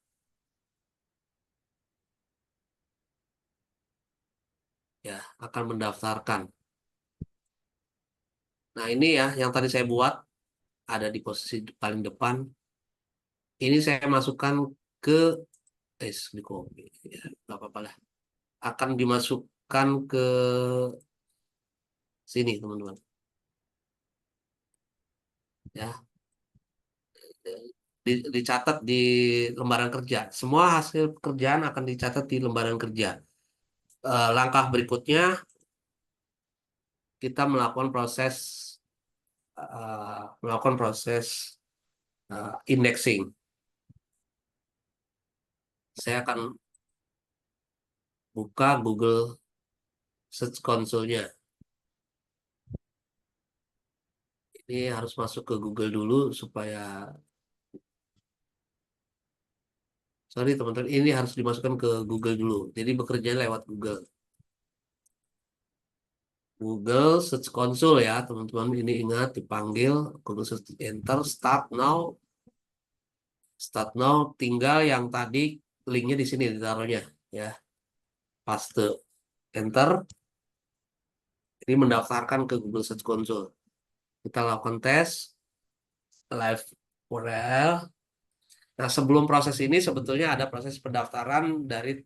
Ya, akan mendaftarkan. Nah, ini ya yang tadi saya buat ada di posisi paling depan. Ini saya masukkan ke di copy. Ya, nggak apa-apa lah. Akan dimasukkan ke sini, teman-teman. Ya, dicatat di lembaran kerja. Semua hasil pekerjaan akan dicatat di lembaran kerja. Langkah berikutnya kita melakukan proses indexing. Saya akan buka Google Search Console-nya. Ini harus masuk ke Google dulu supaya, sorry teman-teman, ini harus dimasukkan ke Google dulu. Jadi bekerja lewat Google. Google Search Console ya teman-teman. Ini ingat dipanggil Google Search, Enter, Start Now. Start Now, tinggal yang tadi linknya di sini ditaruhnya ya. Paste, Enter. Ini mendaftarkan ke Google Search Console. Kita lakukan tes live URL. Nah, sebelum proses ini sebetulnya ada proses pendaftaran dari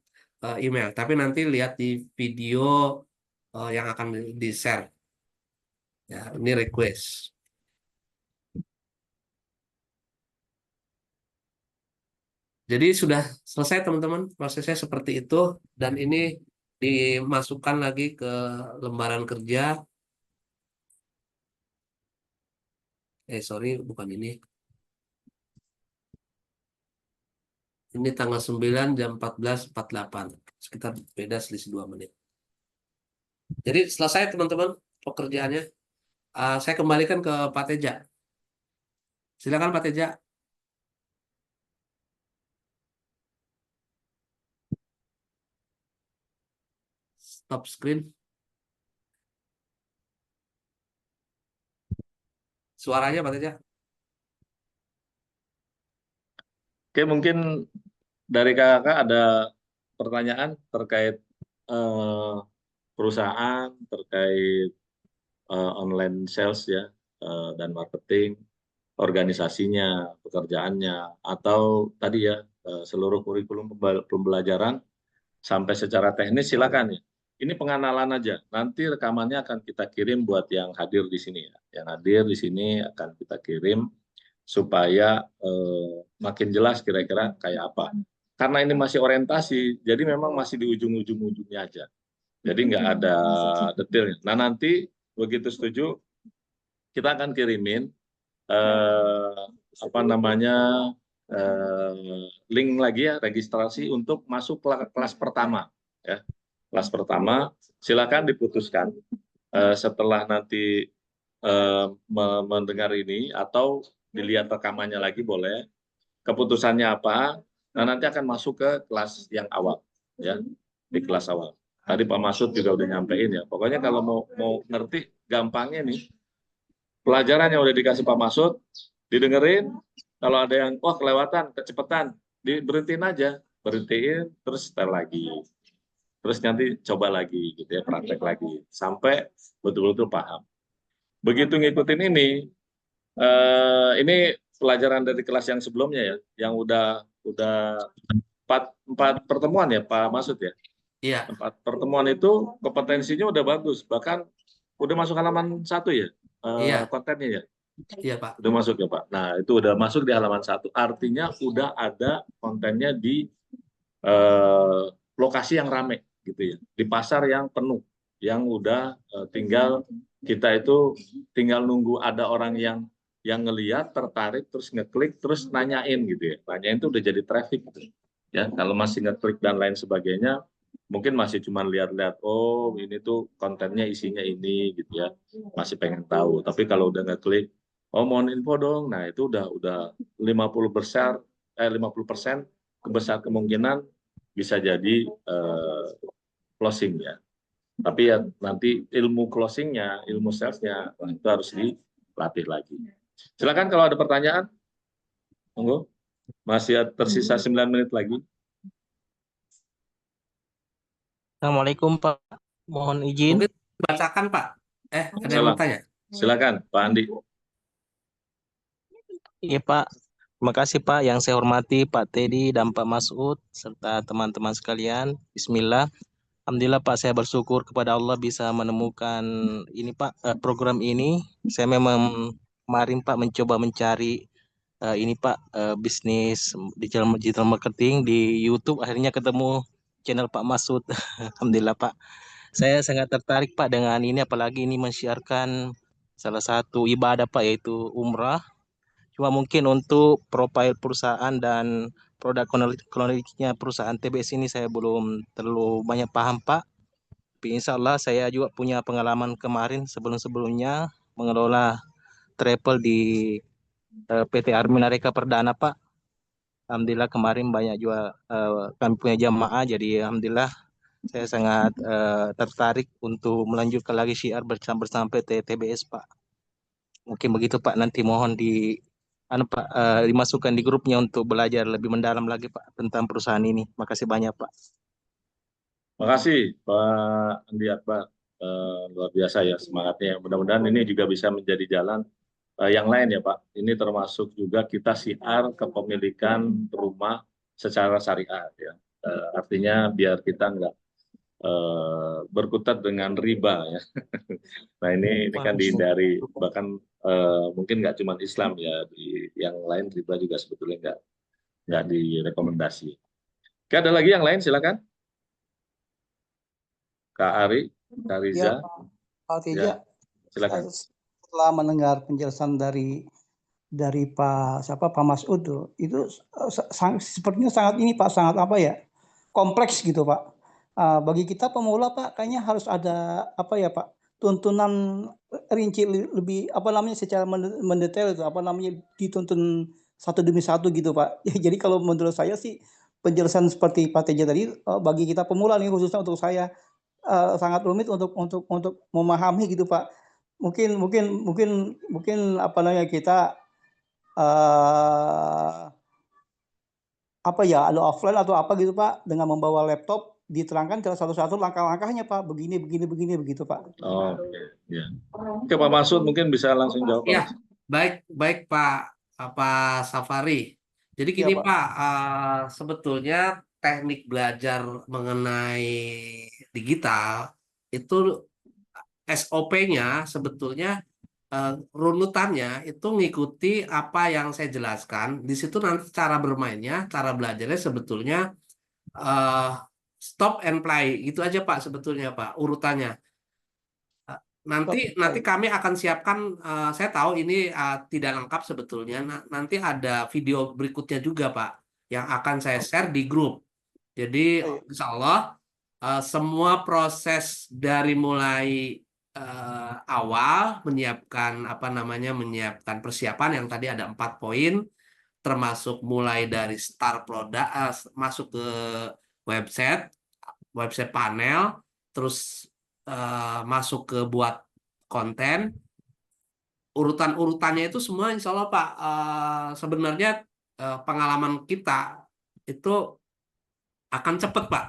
email, tapi nanti lihat di video yang akan di-share. Ya, ini request. Jadi sudah selesai teman-teman, prosesnya seperti itu dan ini dimasukkan lagi ke lembaran kerja. Sorry, bukan ini. Ini tanggal 9 jam 14.48. Sekitar beda selisih 2 menit. Jadi selesai teman-teman pekerjaannya. Saya kembalikan ke Pak Teja. Silakan Pak Teja. Stop screen. Suaranya Pak Teja. Oke, mungkin dari kakak ada pertanyaan terkait perusahaan, terkait online sales ya, dan marketing, organisasinya, pekerjaannya, atau tadi ya seluruh kurikulum pembelajaran sampai secara teknis silakan ya. Ini pengenalan aja. Nanti rekamannya akan kita kirim buat yang hadir di sini ya. Yang hadir di sini akan kita kirim supaya makin jelas kira-kira kayak apa. Karena ini masih orientasi, jadi memang masih di ujung-ujungnya aja. Jadi nggak ada detailnya. Nah nanti begitu setuju, kita akan kirimin apa namanya link lagi ya, registrasi untuk masuk kelas pertama ya. Kelas pertama silakan diputuskan setelah nanti mendengar ini, atau dilihat rekamannya lagi boleh. Keputusannya apa? Nah, nanti akan masuk ke kelas yang awal ya, di kelas awal. Tadi Pak Masud juga udah nyampein ya. Pokoknya kalau mau ngerti gampangnya nih, pelajaran yang udah dikasih Pak Masud didengerin. Kalau ada yang wah kelewatan, kecepatan, diberhentiin aja, berhentiin, terus setel lagi, terus nanti coba lagi gitu ya, praktek lagi sampai betul-betul paham. Begitu ngikutin ini pelajaran dari kelas yang sebelumnya ya, yang udah empat pertemuan ya Pak Masud ya. Iya, 4 pertemuan itu kompetensinya udah bagus, bahkan udah masuk halaman 1 ya, iya, kontennya ya. iya Pak. Udah masuk ya Pak. Nah itu udah masuk di halaman 1. Artinya udah ada kontennya di lokasi yang rame gitu ya, di pasar yang penuh, yang udah tinggal kita itu tinggal nunggu ada orang yang ngelihat, tertarik, terus ngeklik, terus nanyain gitu ya. Nanyain itu udah jadi traffic gitu. Ya, kalau masih ngeklik dan lain sebagainya, mungkin masih cuma lihat-lihat, oh ini tuh kontennya isinya ini gitu ya, masih pengen tahu. Tapi kalau udah ngeklik, oh mohon info dong, nah itu udah 50% besar kemungkinan bisa jadi closing ya. Tapi ya nanti ilmu closingnya, ilmu salesnya itu harus dilatih lagi. Silakan kalau ada pertanyaan, monggo. Masih tersisa 9 menit lagi. Assalamualaikum Pak, mohon izin. Mungkin bacakan Pak. Ada yang mau Salam. tanya? Silakan Pak Andi. Iya Pak, terima kasih Pak. Yang saya hormati Pak Teddy dan Pak Masud serta teman-teman sekalian. Bismillah. Alhamdulillah Pak, saya bersyukur kepada Allah bisa menemukan ini Pak, program ini. Saya memang kemarin Pak mencoba mencari ini Pak, bisnis digital marketing di YouTube. Akhirnya ketemu channel Pak Masud. Alhamdulillah Pak. Saya sangat tertarik Pak dengan ini, apalagi ini mensiarkan salah satu ibadah Pak, yaitu umrah. Cuma mungkin untuk profil perusahaan dan produk kronologisnya perusahaan TBS ini saya belum terlalu banyak paham Pak. Tapi insya Allah saya juga punya pengalaman kemarin sebelum-sebelumnya mengelola travel di PT Arminareka Perdana Pak. Alhamdulillah kemarin banyak juga kami punya jamaah, jadi alhamdulillah saya sangat tertarik untuk melanjutkan lagi syiar bersama PT TBS Pak. Mungkin begitu Pak, nanti mohon Pak, dimasukkan di grupnya untuk belajar lebih mendalam lagi Pak tentang perusahaan ini. Makasih banyak Pak. Makasih Pak Andi Akbar. Luar biasa ya semangatnya. Mudah-mudahan ini juga bisa menjadi jalan yang lain ya Pak. Ini termasuk juga kita syiar kepemilikan rumah secara syariah ya. Artinya biar kita nggak berkutat dengan riba ya. Nah ini kan dihindari, bahkan mungkin nggak cuma Islam ya, di yang lain riba juga sebetulnya nggak direkomendasi. Oke, ada lagi yang lain silakan. Kak Ari, Kak Riza. Ya, Pak Teja, Ya, silakan. setelah mendengar penjelasan dari Pak Masud itu sepertinya sangat ini Pak, sangat apa ya, kompleks gitu Pak. Bagi kita pemula Pak, kayaknya harus ada apa ya Pak, tuntunan rinci lebih apa namanya secara mendetail itu apa namanya, dituntun satu demi satu gitu Pak. Jadi kalau menurut saya sih penjelasan seperti Pak Teja tadi bagi kita pemula nih, khususnya untuk saya sangat rumit untuk memahami gitu Pak. Mungkin apa namanya, kita apa ya, ada offline atau apa gitu Pak, dengan membawa laptop diterangkan satu-satu langkah-langkahnya Pak, begini begitu Pak. Oh, oke. Ya. Oke, Pak Masud mungkin bisa langsung jawab. Ya, baik Pak Safari. Jadi Iya, gini Pak. Pak, sebetulnya teknik belajar mengenai digital itu SOP-nya sebetulnya runutannya itu ngikuti apa yang saya jelaskan. Di situ nanti cara bermainnya, cara belajarnya sebetulnya stop and play, itu aja Pak sebetulnya Pak urutannya. Nanti kami akan siapkan, saya tahu ini tidak lengkap sebetulnya. Nanti ada video berikutnya juga, Pak, yang akan saya share di grup. Jadi insya Allah semua proses dari mulai awal menyiapkan menyiapkan persiapan yang tadi ada 4 poin, termasuk mulai dari start produk, masuk ke website panel, terus masuk ke buat konten, urutan-urutannya itu semua insya Allah Pak, sebenarnya pengalaman kita itu akan cepat Pak.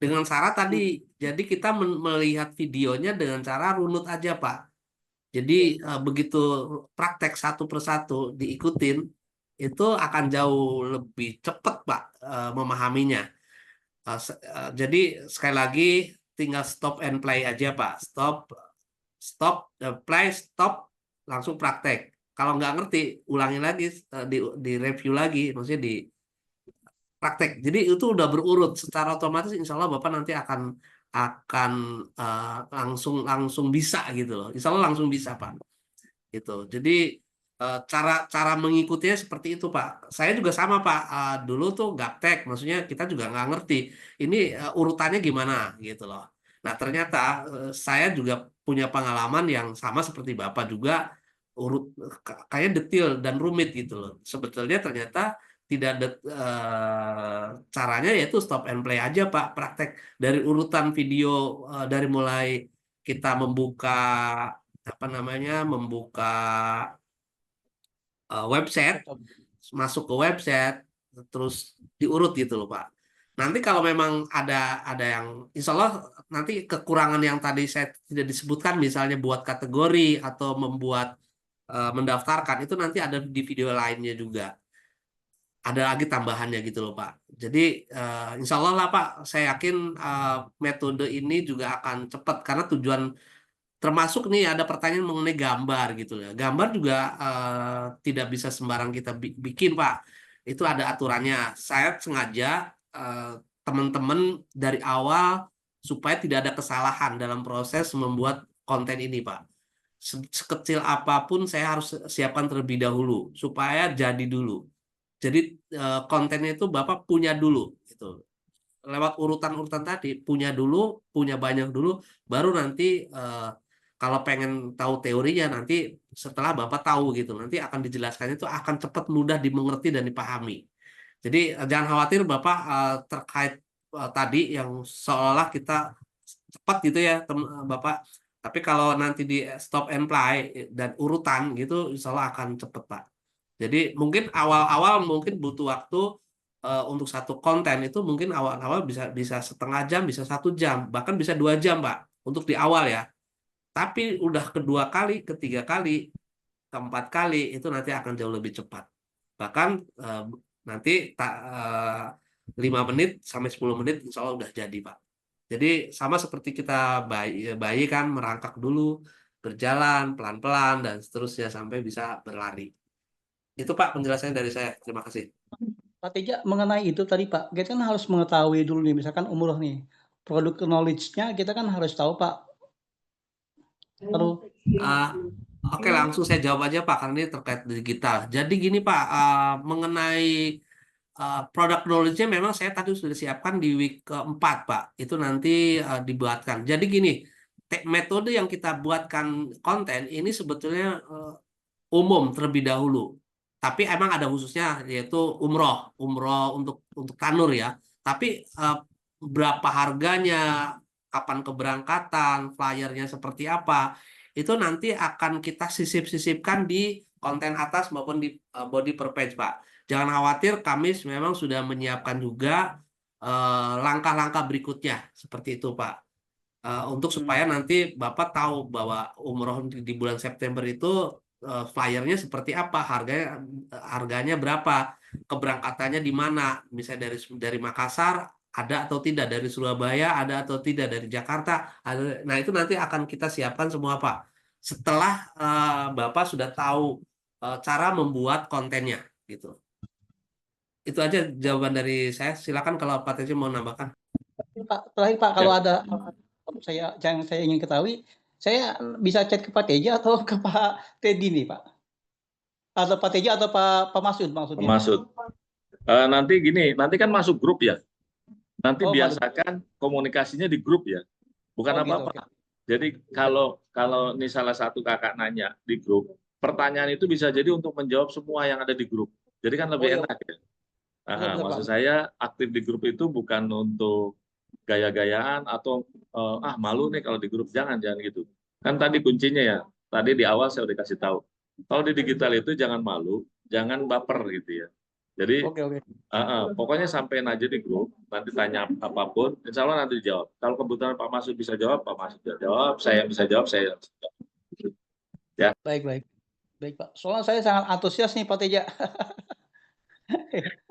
Dengan syarat tadi, jadi kita melihat videonya dengan cara runut aja Pak. Jadi begitu praktek satu persatu diikutin, itu akan jauh lebih cepat Pak memahaminya. Jadi sekali lagi tinggal stop and play aja Pak. Play, stop, langsung praktek. Kalau nggak ngerti, ulangi lagi, di review lagi, maksudnya di praktek. Jadi itu udah berurut secara otomatis. Insya Allah Bapak nanti akan langsung bisa gitu loh. Insya Allah langsung bisa Pak. Gitu. Jadi cara mengikutinya seperti itu Pak. Saya juga sama Pak. Dulu tuh gaptek, maksudnya kita juga nggak ngerti ini urutannya gimana gitu loh. Nah ternyata saya juga punya pengalaman yang sama seperti Bapak juga, kayak detail dan rumit gitu loh. Sebetulnya ternyata tidak ada caranya, yaitu stop and play aja Pak, praktek dari urutan video, dari mulai kita membuka website, masuk ke website, terus diurut gitu loh Pak. Nanti kalau memang ada yang, insya Allah nanti kekurangan yang tadi saya tidak disebutkan, misalnya buat kategori atau membuat mendaftarkan, itu nanti ada di video lainnya juga. Ada lagi tambahannya gitu loh Pak. Jadi insya Allah lah Pak, saya yakin metode ini juga akan cepat, karena tujuan, termasuk nih ada pertanyaan mengenai gambar gitu ya. Gambar juga tidak bisa sembarang kita bikin Pak. Itu ada aturannya. Saya sengaja teman-teman dari awal supaya tidak ada kesalahan dalam proses membuat konten ini Pak. Sekecil apapun saya harus siapkan terlebih dahulu supaya jadi dulu. Jadi kontennya itu Bapak punya dulu gitu. Lewat urutan-urutan tadi, punya dulu, punya banyak dulu, baru nanti kalau pengen tahu teorinya, nanti setelah Bapak tahu gitu, nanti akan dijelaskannya itu akan cepat, mudah dimengerti dan dipahami. Jadi jangan khawatir Bapak terkait tadi yang seolah kita cepat gitu ya Bapak. Tapi kalau nanti di stop and play dan urutan gitu, insya Allah akan cepat Pak. Jadi mungkin awal-awal mungkin butuh waktu untuk satu konten itu, mungkin awal-awal bisa setengah jam, bisa 1 jam, bahkan bisa 2 jam Pak untuk di awal ya. Tapi udah kedua kali, ketiga kali, keempat kali itu nanti akan jauh lebih cepat. Bahkan nanti 5 menit sampai 10 menit insya Allah udah jadi Pak. Jadi sama seperti kita bayi kan, merangkak dulu, berjalan pelan-pelan dan seterusnya sampai bisa berlari. Itu Pak penjelasannya dari saya. Terima kasih. Pak Teja, mengenai itu tadi Pak, kita kan harus mengetahui dulu nih, misalkan umroh nih, produk knowledge-nya kita kan harus tahu Pak. Lalu Oke, langsung saya jawab aja Pak, karena ini terkait digital. Jadi gini Pak, mengenai produk knowledge-nya memang saya tadi sudah siapkan di week keempat Pak. Itu nanti dibuatkan. Jadi gini, metode yang kita buatkan konten ini sebetulnya umum terlebih dahulu. Tapi emang ada khususnya, yaitu umroh untuk tanur ya. Tapi berapa harganya, kapan keberangkatan, flyernya seperti apa, itu nanti akan kita sisip-sisipkan di konten atas maupun di body per page Pak. Jangan khawatir, kami memang sudah menyiapkan juga langkah-langkah berikutnya seperti itu Pak. Untuk supaya nanti Bapak tahu bahwa umroh di bulan September itu flyernya seperti apa, harganya berapa, keberangkatannya di mana, misalnya dari Makassar ada atau tidak, dari Surabaya ada atau tidak, dari Jakarta ada. Nah itu nanti akan kita siapkan semua Pak, setelah Bapak sudah tahu cara membuat kontennya gitu. Itu aja jawaban dari saya. Silakan kalau Pak Tejo mau nambahkan. Pak, terakhir Pak, kalau ada yang saya ingin ketahui, Saya bisa chat ke Pak Teja atau ke Pak Teddy nih, Pak? Atau Pak Teja atau Pak Masud maksudnya? Maksud nanti gini, nanti kan masuk grup ya. Nanti Oh, masuk. biasakan komunikasinya di grup ya, bukan Oh, gitu, apa-apa. Jadi kalau ini salah satu kakak nanya di grup, pertanyaan itu bisa jadi untuk menjawab semua yang ada di grup. Jadi kan lebih Oh, iya. enak ya. Betul, Maksud Pak. saya aktif di grup itu bukan untuk gaya-gayaan atau malu nih kalau di grup, jangan gitu. Kan tadi kuncinya ya, tadi di awal saya udah kasih tahu. Kalau di digital itu jangan malu, jangan baper gitu ya. Jadi Oke. pokoknya sampein aja di grup, nanti tanya apapun, insya Allah nanti dijawab. Kalau kebetulan Pak Masud bisa jawab, Pak Masud bisa jawab, saya bisa jawab, saya bisa jawab. Ya. Baik, Pak. Soalnya saya sangat antusias nih, Pak Teja.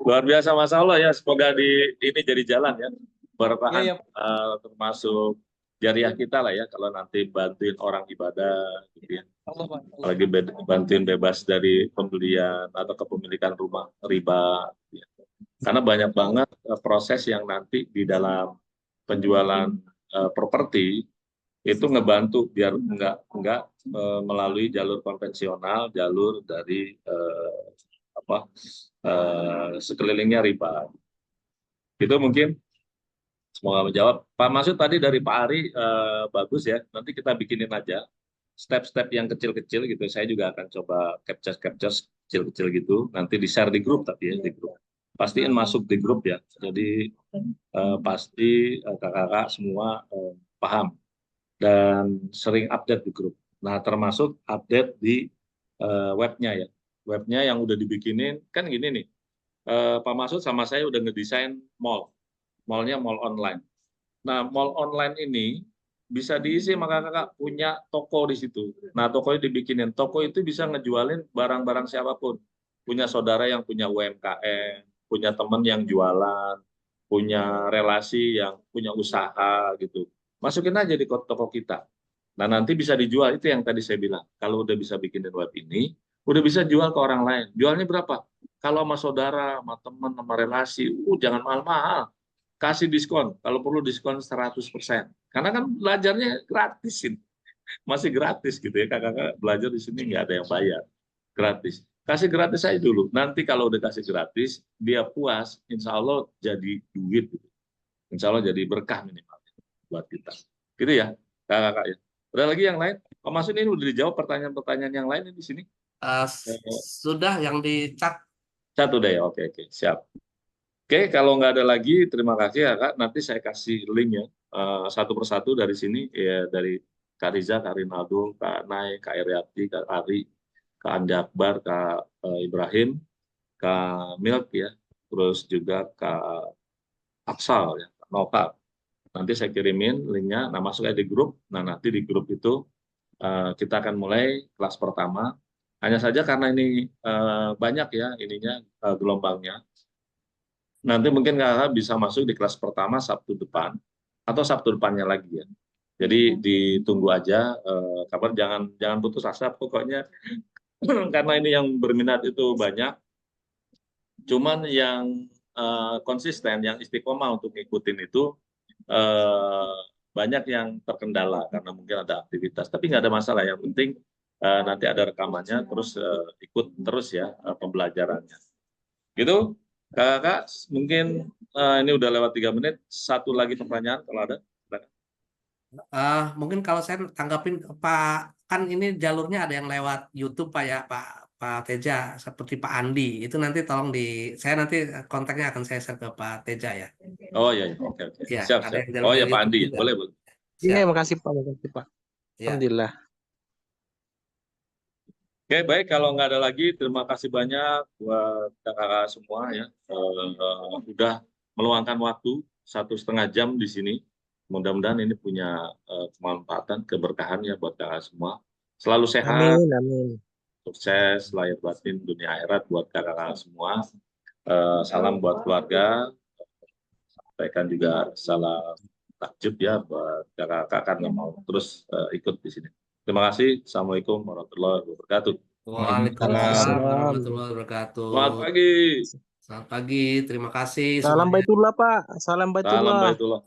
Luar biasa, Masya Allah ya, semoga ini jadi jalan ya. Berkahan Iya. termasuk jariah kita lah ya, kalau nanti bantuin orang ibadah gitu ya. Allah, Pak. Apalagi bantuin bebas dari pembelian atau kepemilikan rumah riba. Ya. Karena banyak banget proses yang nanti di dalam penjualan properti itu ngebantu biar enggak melalui jalur konvensional, jalur dari sekelilingnya riba. Itu mungkin semoga menjawab. Pak Masud tadi dari Pak Ari bagus ya. Nanti kita bikinin aja step-step yang kecil-kecil gitu. Saya juga akan coba capture kecil-kecil gitu. Nanti di-share di grup tapi ya di grup. Pastiin masuk di grup ya. Jadi pasti kakak-kakak semua paham dan sering update di grup. Nah, termasuk update di webnya ya. Webnya yang udah dibikinin kan gini nih. Pak Masud sama saya udah ngedesain mall. Mallnya mall online. Nah, mall online ini bisa diisi sama kakak punya toko di situ. Nah, tokonya dibikinin. Toko itu bisa ngejualin barang-barang siapapun. Punya saudara yang punya UMKM, punya teman yang jualan, punya relasi yang punya usaha gitu. Masukin aja di toko kita. Nah, nanti bisa dijual, itu yang tadi saya bilang. Kalau udah bisa bikinin web ini, udah bisa jual ke orang lain. Jualnya berapa? Kalau sama saudara, sama teman, sama relasi, jangan mahal-mahal. Kasih diskon, kalau perlu diskon 100%. Karena kan belajarnya gratisin. Masih gratis gitu ya, kakak-kakak belajar di sini nggak ada yang bayar. Gratis. Kasih gratis aja dulu. Nanti kalau udah kasih gratis, dia puas, insya Allah jadi duit. Gitu. Insya Allah jadi berkah minimal buat kita. Gitu ya, kakak-kakak ya. Ada lagi yang lain? Pak Masud ini udah dijawab pertanyaan-pertanyaan yang lain di sini? Sudah yang di chat. Satu deh, oke, siap. Oke, kalau nggak ada lagi, terima kasih ya Kak. Nanti saya kasih link ya, satu persatu dari sini, ya dari Kak Riza, Kak Rinaldo, Kak Nay, Kak Eriati, Kak Ari, Kak Andi Akbar, Kak Ibrahim, Kak Milk ya, terus juga Kak Aksal ya, Kak Nova. Nanti saya kirimin linknya, nah masuk aja di grup. Nah nanti di grup itu kita akan mulai kelas pertama. Hanya saja karena ini banyak ya ininya gelombangnya. Nanti mungkin kakak bisa masuk di kelas pertama Sabtu depan atau Sabtu depannya lagi ya. Jadi ditunggu aja, kabar jangan putus asa pokoknya karena ini yang berminat itu banyak. Cuman yang konsisten, yang istiqomah untuk ngikutin itu banyak yang terkendala karena mungkin ada aktivitas. Tapi nggak ada masalah. Yang penting nanti ada rekamannya, terus ikut terus ya pembelajarannya. Gitu. Kakak, mungkin ini udah lewat 3 menit. Satu lagi pertanyaan kalau ada. Mungkin kalau saya tanggapin Pak, kan ini jalurnya ada yang lewat YouTube Pak ya, Pak Teja, seperti Pak Andi. Itu nanti tolong saya nanti kontaknya akan saya share ke Pak Teja ya. Oh iya, oke. Ya, Siap. ada yang Oh ya jalur Pak YouTube Andi, juga. boleh. Iya, Siap. makasih Pak. Ya. Alhamdulillah. Oke, baik. Kalau nggak ada lagi, terima kasih banyak buat kakak-kakak semua ya. Udah meluangkan waktu 1,5 jam di sini. Mudah-mudahan ini punya kemanfaatan, keberkahan ya buat kakak semua. Selalu sehat, Amin. sukses, lahir batin dunia akhirat buat kakak-kakak semua. Salam buat keluarga. Sampaikan juga salam takjub ya buat kakak-kakak karena mau terus ikut di sini. Terima kasih. Assalamualaikum warahmatullahi wabarakatuh. Waalaikumsalam warahmatullahi wabarakatuh. Selamat pagi. Selamat pagi, terima kasih Salam semuanya. Baitullah, Pak. Salam Salam Baitullah. Baitullah.